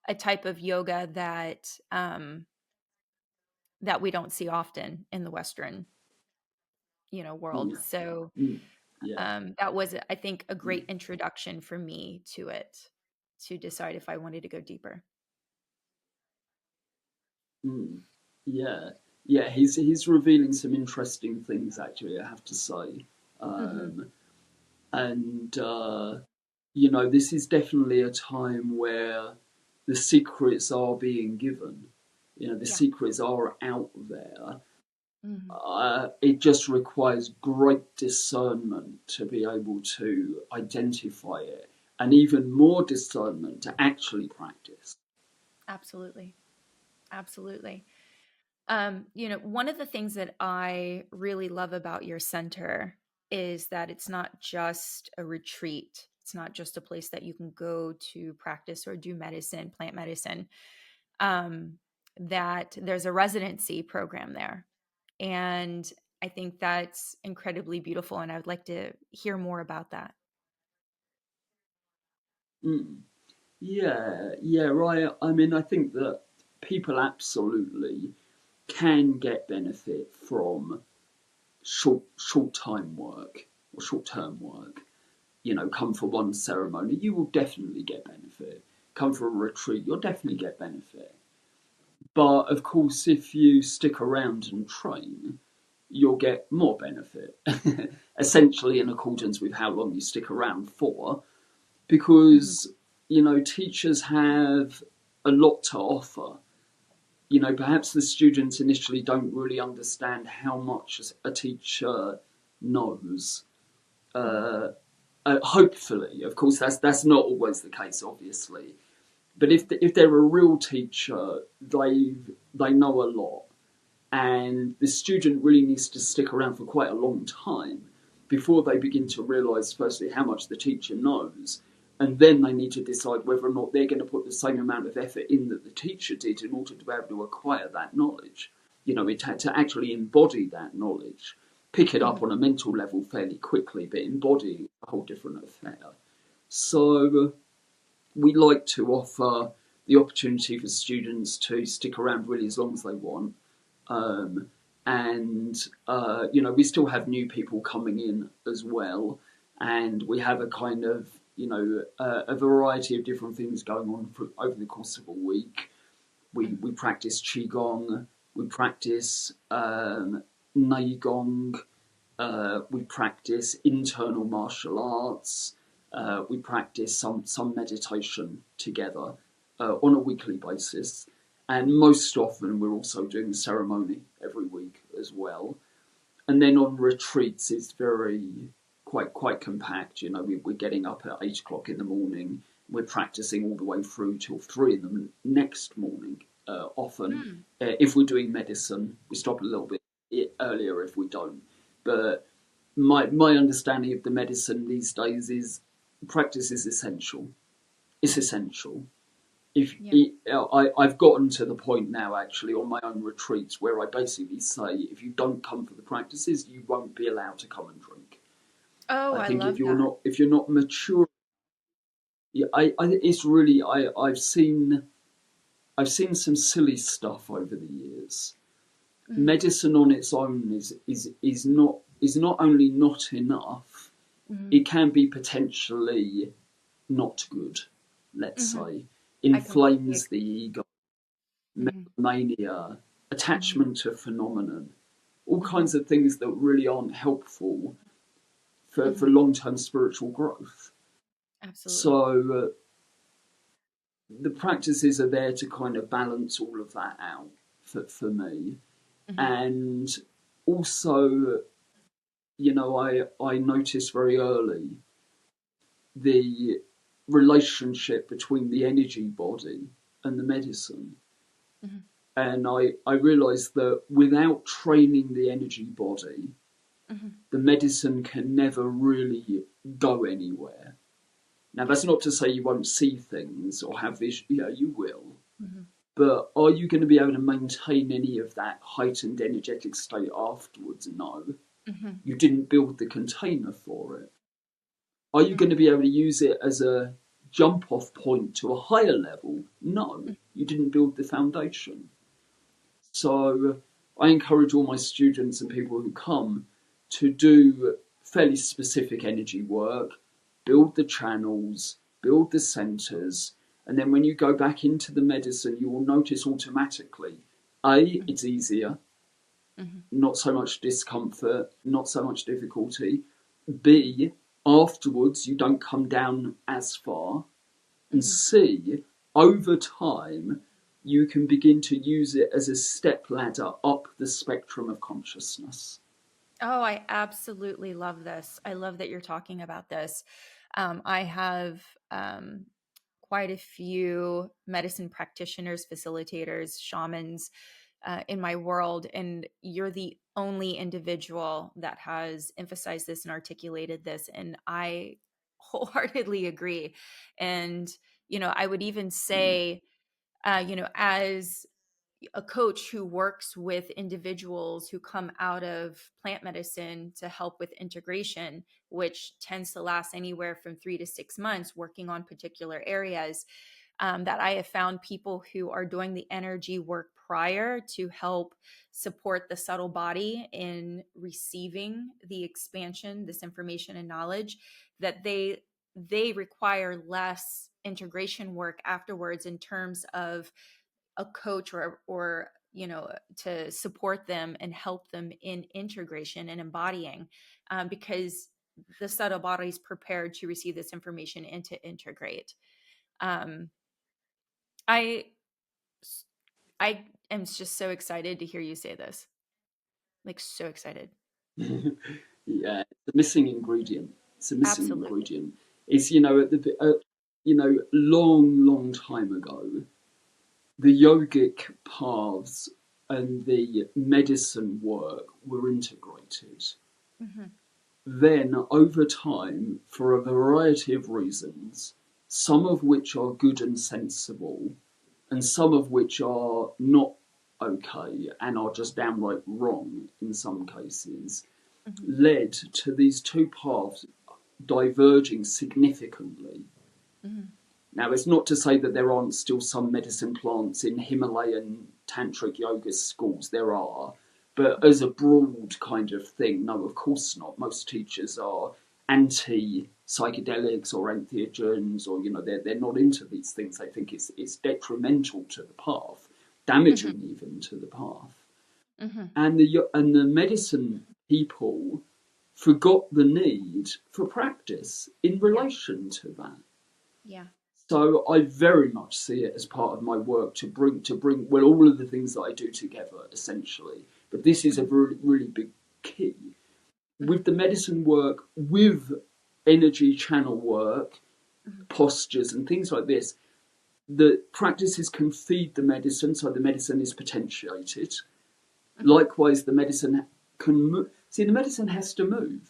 a type of yoga that that we don't see often in the Western, world. So that was, I think, a great introduction for me to it, to decide if I wanted to go deeper. Yeah, he's revealing some interesting things, actually, I have to say. And this is definitely a time where the secrets are being given. The secrets are out there. It just requires great discernment to be able to identify it, and even more discernment to actually practice. Absolutely. One of the things that I really love about your center is that it's not just a retreat. It's not just a place that you can go to practice or do medicine, plant medicine. That there's a residency program there. And I think that's incredibly beautiful. And I would like to hear more about that. Yeah, right. I mean, I think that people absolutely can get benefit from short-time work or short-term work. Come for one ceremony, you will definitely get benefit. Come for a retreat, you'll definitely get benefit. But of course, if you stick around and train, you'll get more benefit, essentially in accordance with how long you stick around for, because, teachers have a lot to offer. Perhaps the students initially don't really understand how much a teacher knows. Hopefully, of course, that's not always the case, obviously. But if they're a real teacher, they know a lot, and the student really needs to stick around for quite a long time before they begin to realise, firstly, how much the teacher knows, and then they need to decide whether or not they're going to put the same amount of effort in that the teacher did in order to be able to acquire that knowledge. You know, to actually embody that knowledge, pick it up on a mental level fairly quickly, but embody a whole different affair. So we like to offer the opportunity for students to stick around really as long as they want. You know, we still have new people coming in as well. And we have a kind of, you know, a variety of different things going on over the course of a week. We practice Qigong, we practice Neigong, we practice internal martial arts, we practice some meditation together on a weekly basis. And most often we're also doing a ceremony every week as well. And then on retreats it's quite compact. You know, we're getting up at 8 o'clock in the morning. We're practicing all the way through till 3 in the next morning. Often, if we're doing medicine, we stop a little bit earlier if we don't. But my understanding of the medicine these days is practice is essential. It's essential. I've gotten to the point now, actually, on my own retreats where I basically say, if you don't come for the practices, you won't be allowed to come and drink. Oh, I think love if you're not mature, it's really I've seen some silly stuff over the years. Medicine on its own is not only not enough, it can be potentially not good. Let's say inflames the ego, megalomania, attachment to phenomenon, all kinds of things that really aren't helpful for long-term spiritual growth. Absolutely. So the practices are there to kind of balance all of that out for me. And also, you know, I noticed very early the relationship between the energy body and the medicine. And I realised that without training the energy body, the medicine can never really go anywhere. Now, that's not to say you won't see things or have vision. Yeah, you will. But are you going to be able to maintain any of that heightened energetic state afterwards? No. You didn't build the container for it. Are you going to be able to use it as a jump-off point to a higher level? No. You didn't build the foundation. So I encourage all my students and people who come to do fairly specific energy work, build the channels, build the centers, and then when you go back into the medicine, you will notice automatically, A, it's easier, not so much discomfort, not so much difficulty. B, afterwards, you don't come down as far. And C, over time, you can begin to use it as a step ladder up the spectrum of consciousness. Oh, I absolutely love this. I love that you're talking about this. I have quite a few medicine practitioners, facilitators, shamans in my world, and you're the only individual that has emphasized this and articulated this, and I wholeheartedly agree. And, you know, I would even say, you know, as a coach who works with individuals who come out of plant medicine to help with integration, which tends to last anywhere from 3 to 6 months, working on particular areas, that I have found people who are doing the energy work prior to help support the subtle body in receiving the expansion, this information and knowledge, that they require less integration work afterwards in terms of a coach or you know, to support them and help them in integration and embodying, because the subtle body is prepared to receive this information and to integrate. I am just so excited to hear you say this, like so excited. Yeah, it's a missing ingredient. It's a missing Absolutely. ingredient. It's, you know, you know, long time ago, the yogic paths and the medicine work were integrated. then over time, for a variety of reasons, some of which are good and sensible, and some of which are not okay and are just downright wrong in some cases, led to these two paths diverging significantly. Now, it's not to say that there aren't still some medicine plants in Himalayan tantric yoga schools. There are. But as a broad kind of thing, no, of course not. Most teachers are anti-psychedelics or entheogens, or, they're not into these things. They think it's detrimental to the path, damaging even to the path. And the medicine people forgot the need for practice in relation to that. Yeah. So I very much see it as part of my work to bring well, all of the things that I do together, essentially. But this is a really, really big key. With the medicine work, with energy channel work, postures and things like this, the practices can feed the medicine, so the medicine is potentiated. Likewise, the medicine can move. See, the medicine has to move.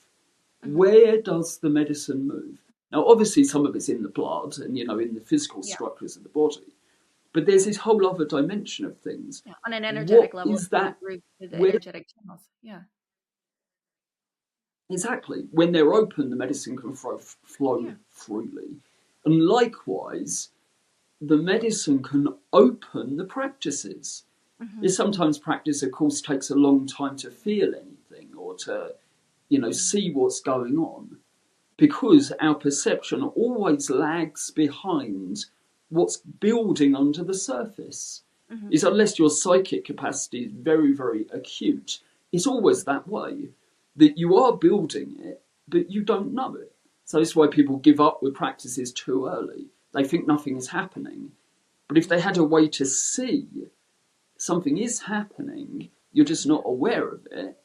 Where does the medicine move? Now, obviously, some of it's in the blood and, in the physical structures of the body. But there's this whole other dimension of things. Yeah. On an energetic level. Is that through the energetic channels. Yeah. Exactly. When they're open, the medicine can flow freely. And likewise, the medicine can open the practices. Sometimes practice, of course, takes a long time to feel anything or to, see what's going on, because our perception always lags behind what's building under the surface. Is unless your psychic capacity is very, very acute, it's always that way, that you are building it, but you don't know it. So it's why people give up with practices too early. They think nothing is happening. But if they had a way to see something is happening, you're just not aware of it,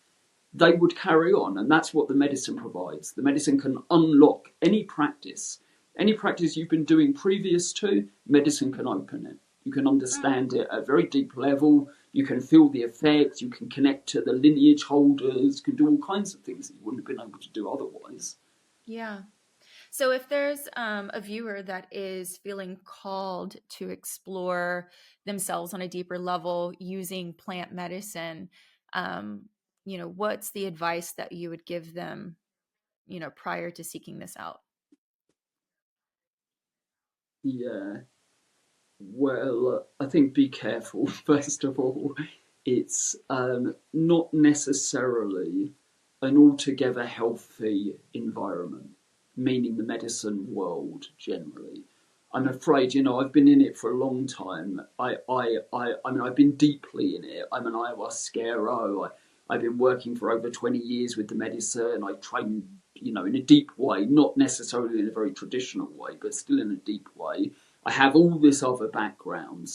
they would carry on. And that's what the medicine provides. The medicine can unlock any practice. Any practice you've been doing previous to, medicine can open it. You can understand it at a very deep level. You can feel the effects. You can connect to the lineage holders. You can do all kinds of things that you wouldn't have been able to do otherwise. Yeah. So if there's a viewer that is feeling called to explore themselves on a deeper level using plant medicine, what's the advice that you would give them, prior to seeking this out? Yeah. Well, I think be careful, first of all. It's not necessarily an altogether healthy environment, meaning the medicine world generally. I'm afraid, I've been in it for a long time. I mean, I've been deeply in it. I'm an ayahuasquero. I've been working for over 20 years with the medicine. I train, in a deep way, not necessarily in a very traditional way, but still in a deep way. I have all this other background,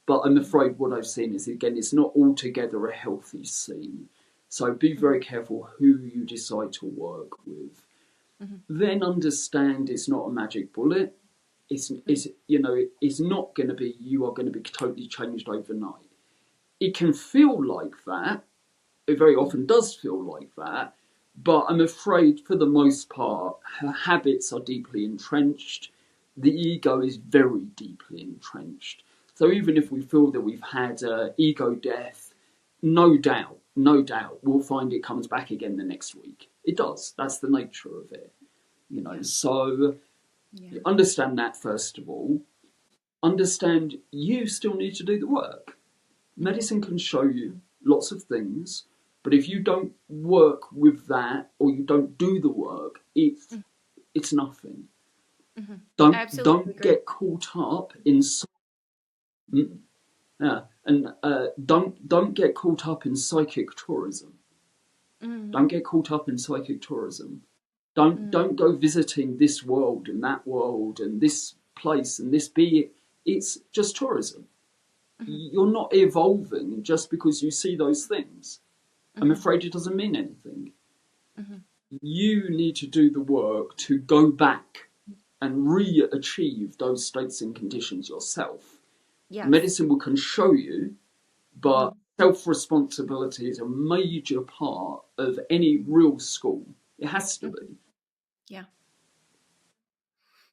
but I'm afraid what I've seen is, again, it's not altogether a healthy scene. So be very careful who you decide to work with. Then understand it's not a magic bullet. It's not going to be, you are going to be totally changed overnight. It can feel like that. It very often does feel like that. But I'm afraid, for the most part, habits are deeply entrenched. The ego is very deeply entrenched. So even if we feel that we've had ego death, no doubt, we'll find it comes back again the next week. It does. That's the nature of it. So understand that, first of all. Understand you still need to do the work. Medicine can show you lots of things, but if you don't work with that, or you don't do the work, it's nothing. Don't get caught up in don't get caught up in psychic tourism. Don't get caught up in psychic tourism. Don't go visiting this world and that world and this place and this be. It's just tourism. You're not evolving just because you see those things. I'm afraid it doesn't mean anything. You need to do the work to go back and re-achieve those states and conditions yourself. Yes. Medicine can show you, but self-responsibility is a major part of any real school. It has to be. Yeah.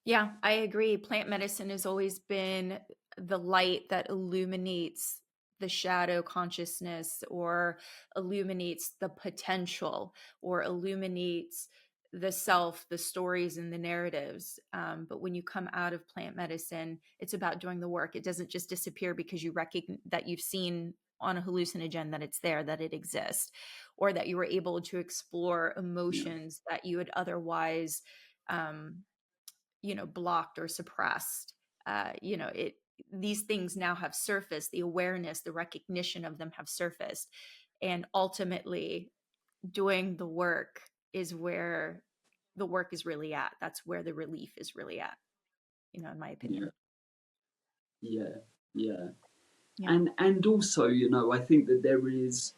Yeah, I agree. Plant medicine has always been the light that illuminates the shadow consciousness, or illuminates the potential, or illuminates the self, the stories and the narratives. But when you come out of plant medicine, it's about doing the work. It doesn't just disappear because you recognize that you've seen on a hallucinogen that it's there, that it exists, or that you were able to explore Yeah, emotions that you had otherwise um, blocked or suppressed. These things now have surfaced. The awareness, the recognition of them have surfaced, and ultimately doing the work is where the work is really at. That's where the relief is really at, in my yeah, opinion. yeah, yeah. Yeah. And also, I think that there is,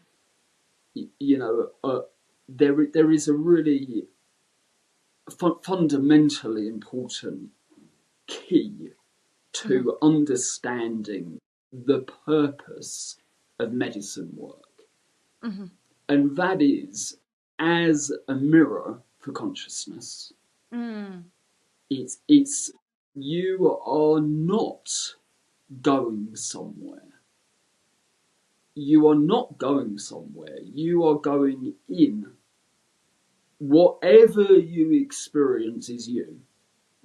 you know, there is a really fundamentally important key Mm-hmm. to understanding the purpose of medicine work, Mm-hmm. and that is as a mirror for consciousness. Mm. It's you are not going somewhere. You are not going somewhere. You are going in. Whatever you experience is you.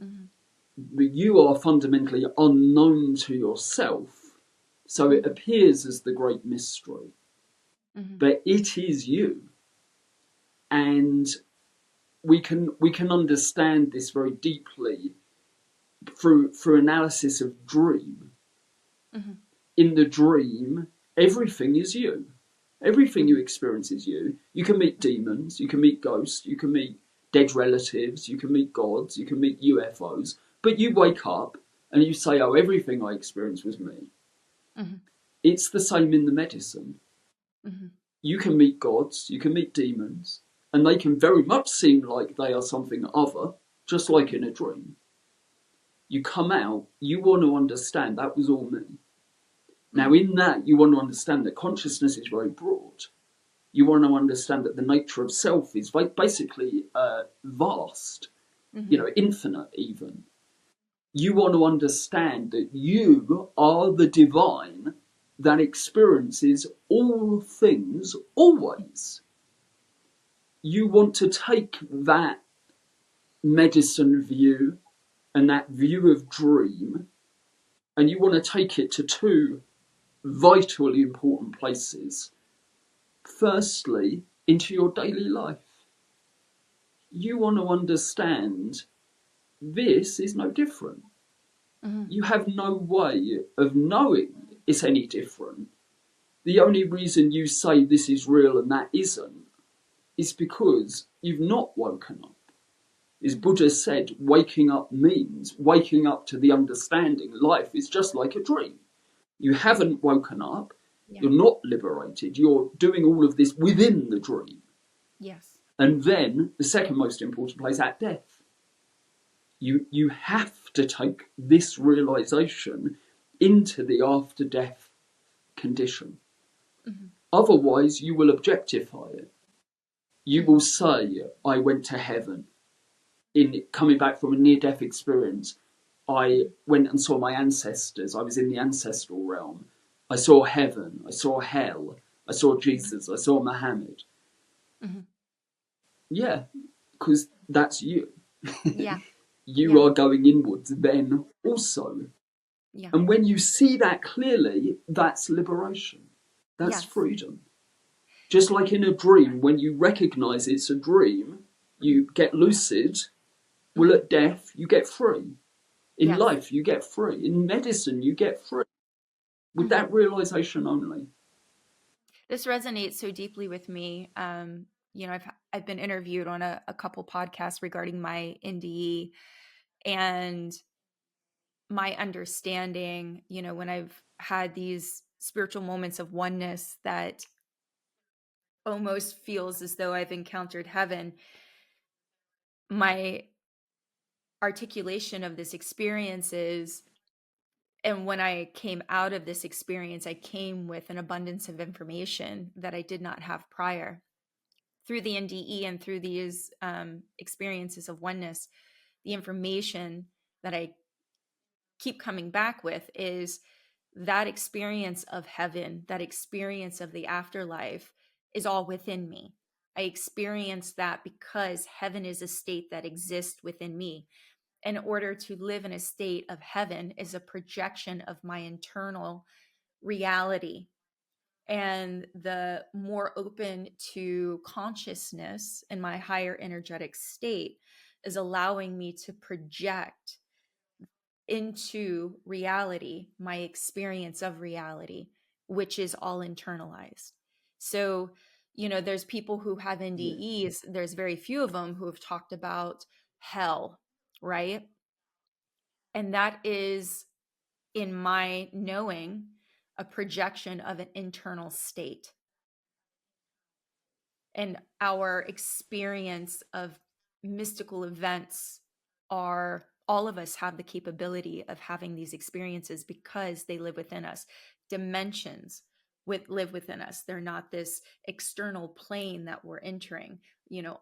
Mm-hmm. But you are fundamentally unknown to yourself. So it Mm-hmm. appears as the great mystery. Mm-hmm. But it is you. And we can understand this very deeply through analysis of dream. Mm-hmm. In the dream, everything is you. Everything you Mm-hmm. experience is you. You can meet demons, you can meet ghosts, you can meet dead relatives, you can meet gods, you can meet UFOs, but you wake up and you say, oh, everything I experienced was me. Mm-hmm. It's the same in the medicine. Mm-hmm. You can meet gods, you can meet demons, and they can very much seem like they are something other, just like in a dream. You come out, you want to understand that was all me. Now, Mm-hmm. in that, you want to understand that consciousness is very broad. You want to understand that the nature of self is basically vast, Mm-hmm. infinite even. You want to understand that you are the divine that experiences all things always. You want to take that medicine view and that view of dream, and you want to take it to two vitally important places. Firstly, into your daily life. You want to understand this is no different. Mm-hmm. You have no way of knowing it's any different. The only reason you say this is real and that isn't is because you've not woken up. As Mm-hmm. Buddha said, waking up means waking up to the understanding life is just like a dream. You haven't woken up, Yeah. you're not liberated, you're doing all of this within the dream. Yes. And then the second most important place, at death. You have to take this realization into the after death condition. Mm-hmm. Otherwise, you will objectify it. You Mm-hmm. will say, I went to heaven. In coming back from a near death experience, I went and saw my ancestors. I was in the ancestral realm. I saw heaven. I saw hell. I saw Jesus. I saw Muhammad. Mm-hmm. Yeah, because that's you. Yeah. You Yeah. are going inwards then also. Yeah. And when you see that clearly, that's liberation. That's Yes. freedom. Just like in a dream, when you recognize it's a dream, Mm-hmm. you get lucid. Well, Mm-hmm. at death, you get free. In Yes. life, you get free. In medicine, you get free. With Mm-hmm. that realization only. This resonates so deeply with me. I've been interviewed on a couple podcasts regarding my NDE, and my understanding, when I've had these spiritual moments of oneness that almost feels as though I've encountered heaven, my articulation of this experience is, and when I came out of this experience, I came with an abundance of information that I did not have prior, through the NDE and through these experiences of oneness, the information that I keep coming back with is that experience of heaven, that experience of the afterlife is all within me. I experience that because heaven is a state that exists within me. In order to live in a state of heaven is a projection of my internal reality. And the more open to consciousness in my higher energetic state is allowing me to project into reality my experience of reality, which is all internalized. So, there's people who have NDEs, there's very few of them who have talked about hell, right? And that is, in my knowing, a projection of an internal state. And our experience of mystical events are, all of us have the capability of having these experiences because they live within us. Dimensions live within us. They're not this external plane that we're entering.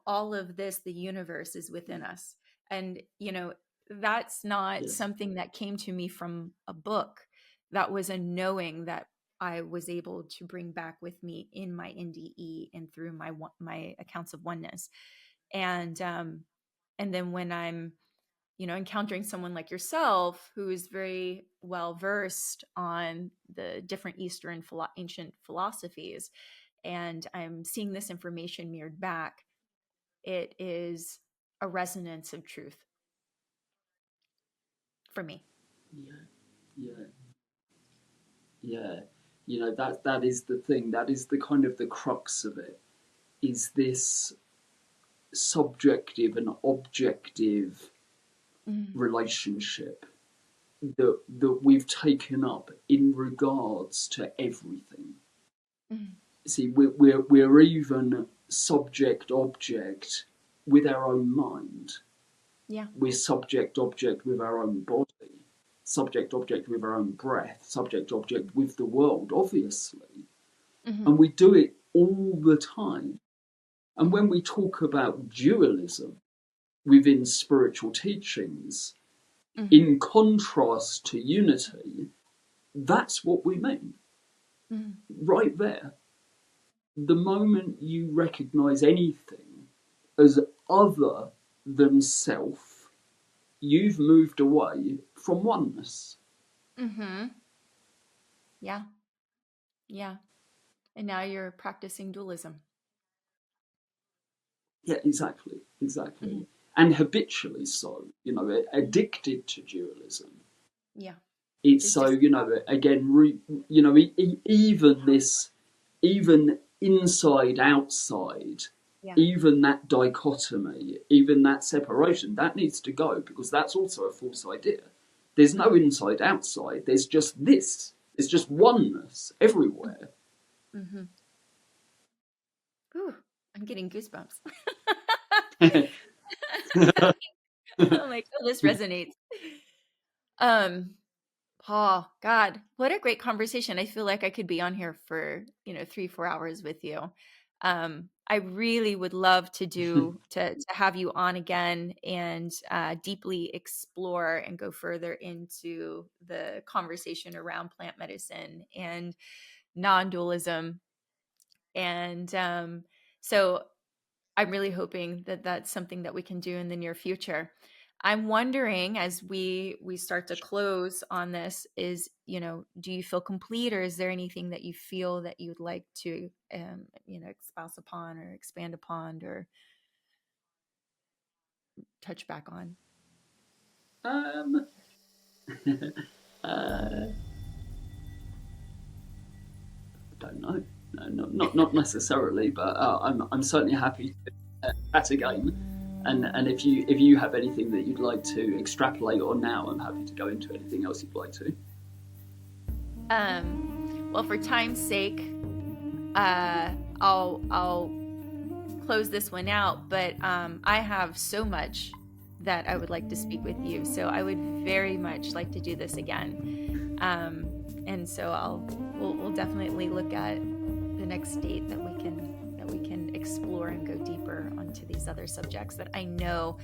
All of this, the universe is within us. And, that's not something that came to me from a book. That was a knowing that I was able to bring back with me in my NDE and through my accounts of oneness. And then when I'm, encountering someone like yourself, who is very well versed on the different Eastern ancient philosophies, and I'm seeing this information mirrored back, it is a resonance of truth for me. That is the thing. That is the kind of the crux of it. Is this subjective and objective relationship that we've taken up in regards to everything. See, we're even subject object with our own mind. We're subject object with our own body, subject object with our own breath, subject object with the world, obviously. And we do it all the time. And when we talk about dualism within spiritual teachings, in contrast to unity, that's what we mean. Right there. The moment you recognize anything as other than self, you've moved away from oneness. Yeah. And now you're practicing dualism. Yeah, exactly. And habitually so, addicted to dualism. Yeah. It's so, again, even inside, outside, even that dichotomy, even that separation, that needs to go, because that's also a false idea. There's no inside, outside. There's just this. It's just oneness everywhere. Ooh, I'm getting goosebumps. I'm like, oh, this resonates. Paul, God, what a great conversation. I feel like I could be on here for, 3-4 hours with you. I really would love to have you on again and deeply explore and go further into the conversation around plant medicine and non-dualism. And so I'm really hoping that that's something that we can do in the near future. I'm wondering, as we start to close on this, is, do you feel complete, or is there anything that you feel that you'd like to, espouse upon or expand upon or touch back on? Don't know. No, not necessarily, but I'm certainly happy to chat again. And if you have anything that you'd like to extrapolate on now, I'm happy to go into anything else you'd like to. Well, for time's sake, I'll close this one out. But I have so much that I would like to speak with you, so I would very much like to do this again. And so we'll definitely look at the next date that we can explore and go deeper onto these other subjects that I know,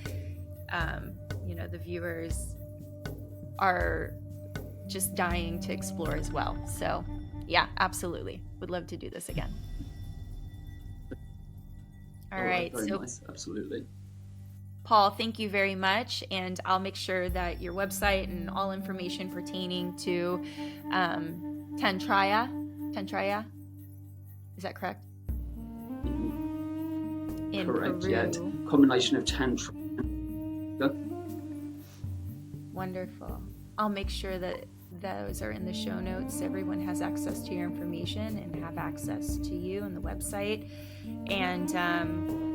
the viewers are just dying to explore as well. So yeah, absolutely. Would love to do this again. All right. Very nice. Absolutely. Paul, thank you very much. And I'll make sure that your website and all information pertaining to Tantraya, is that correct? In correct, Peru. yeah. Combination of Tantra. Wonderful. I'll make sure that those are in the show notes. Everyone has access to your information and have access to you and the website. And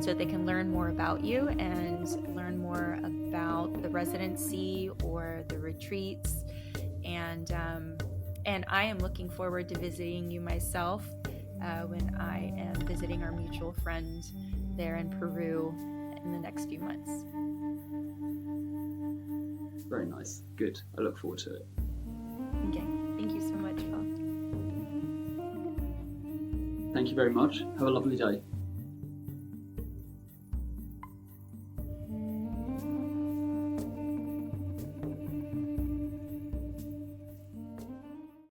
so they can learn more about you and learn more about the residency or the retreats. And I am looking forward to visiting you myself when I am visiting our mutual friend there in Peru in the next few months. Very nice. Good. I look forward to it. Okay. Thank you so much, Paul. Thank you very much. Have a lovely day.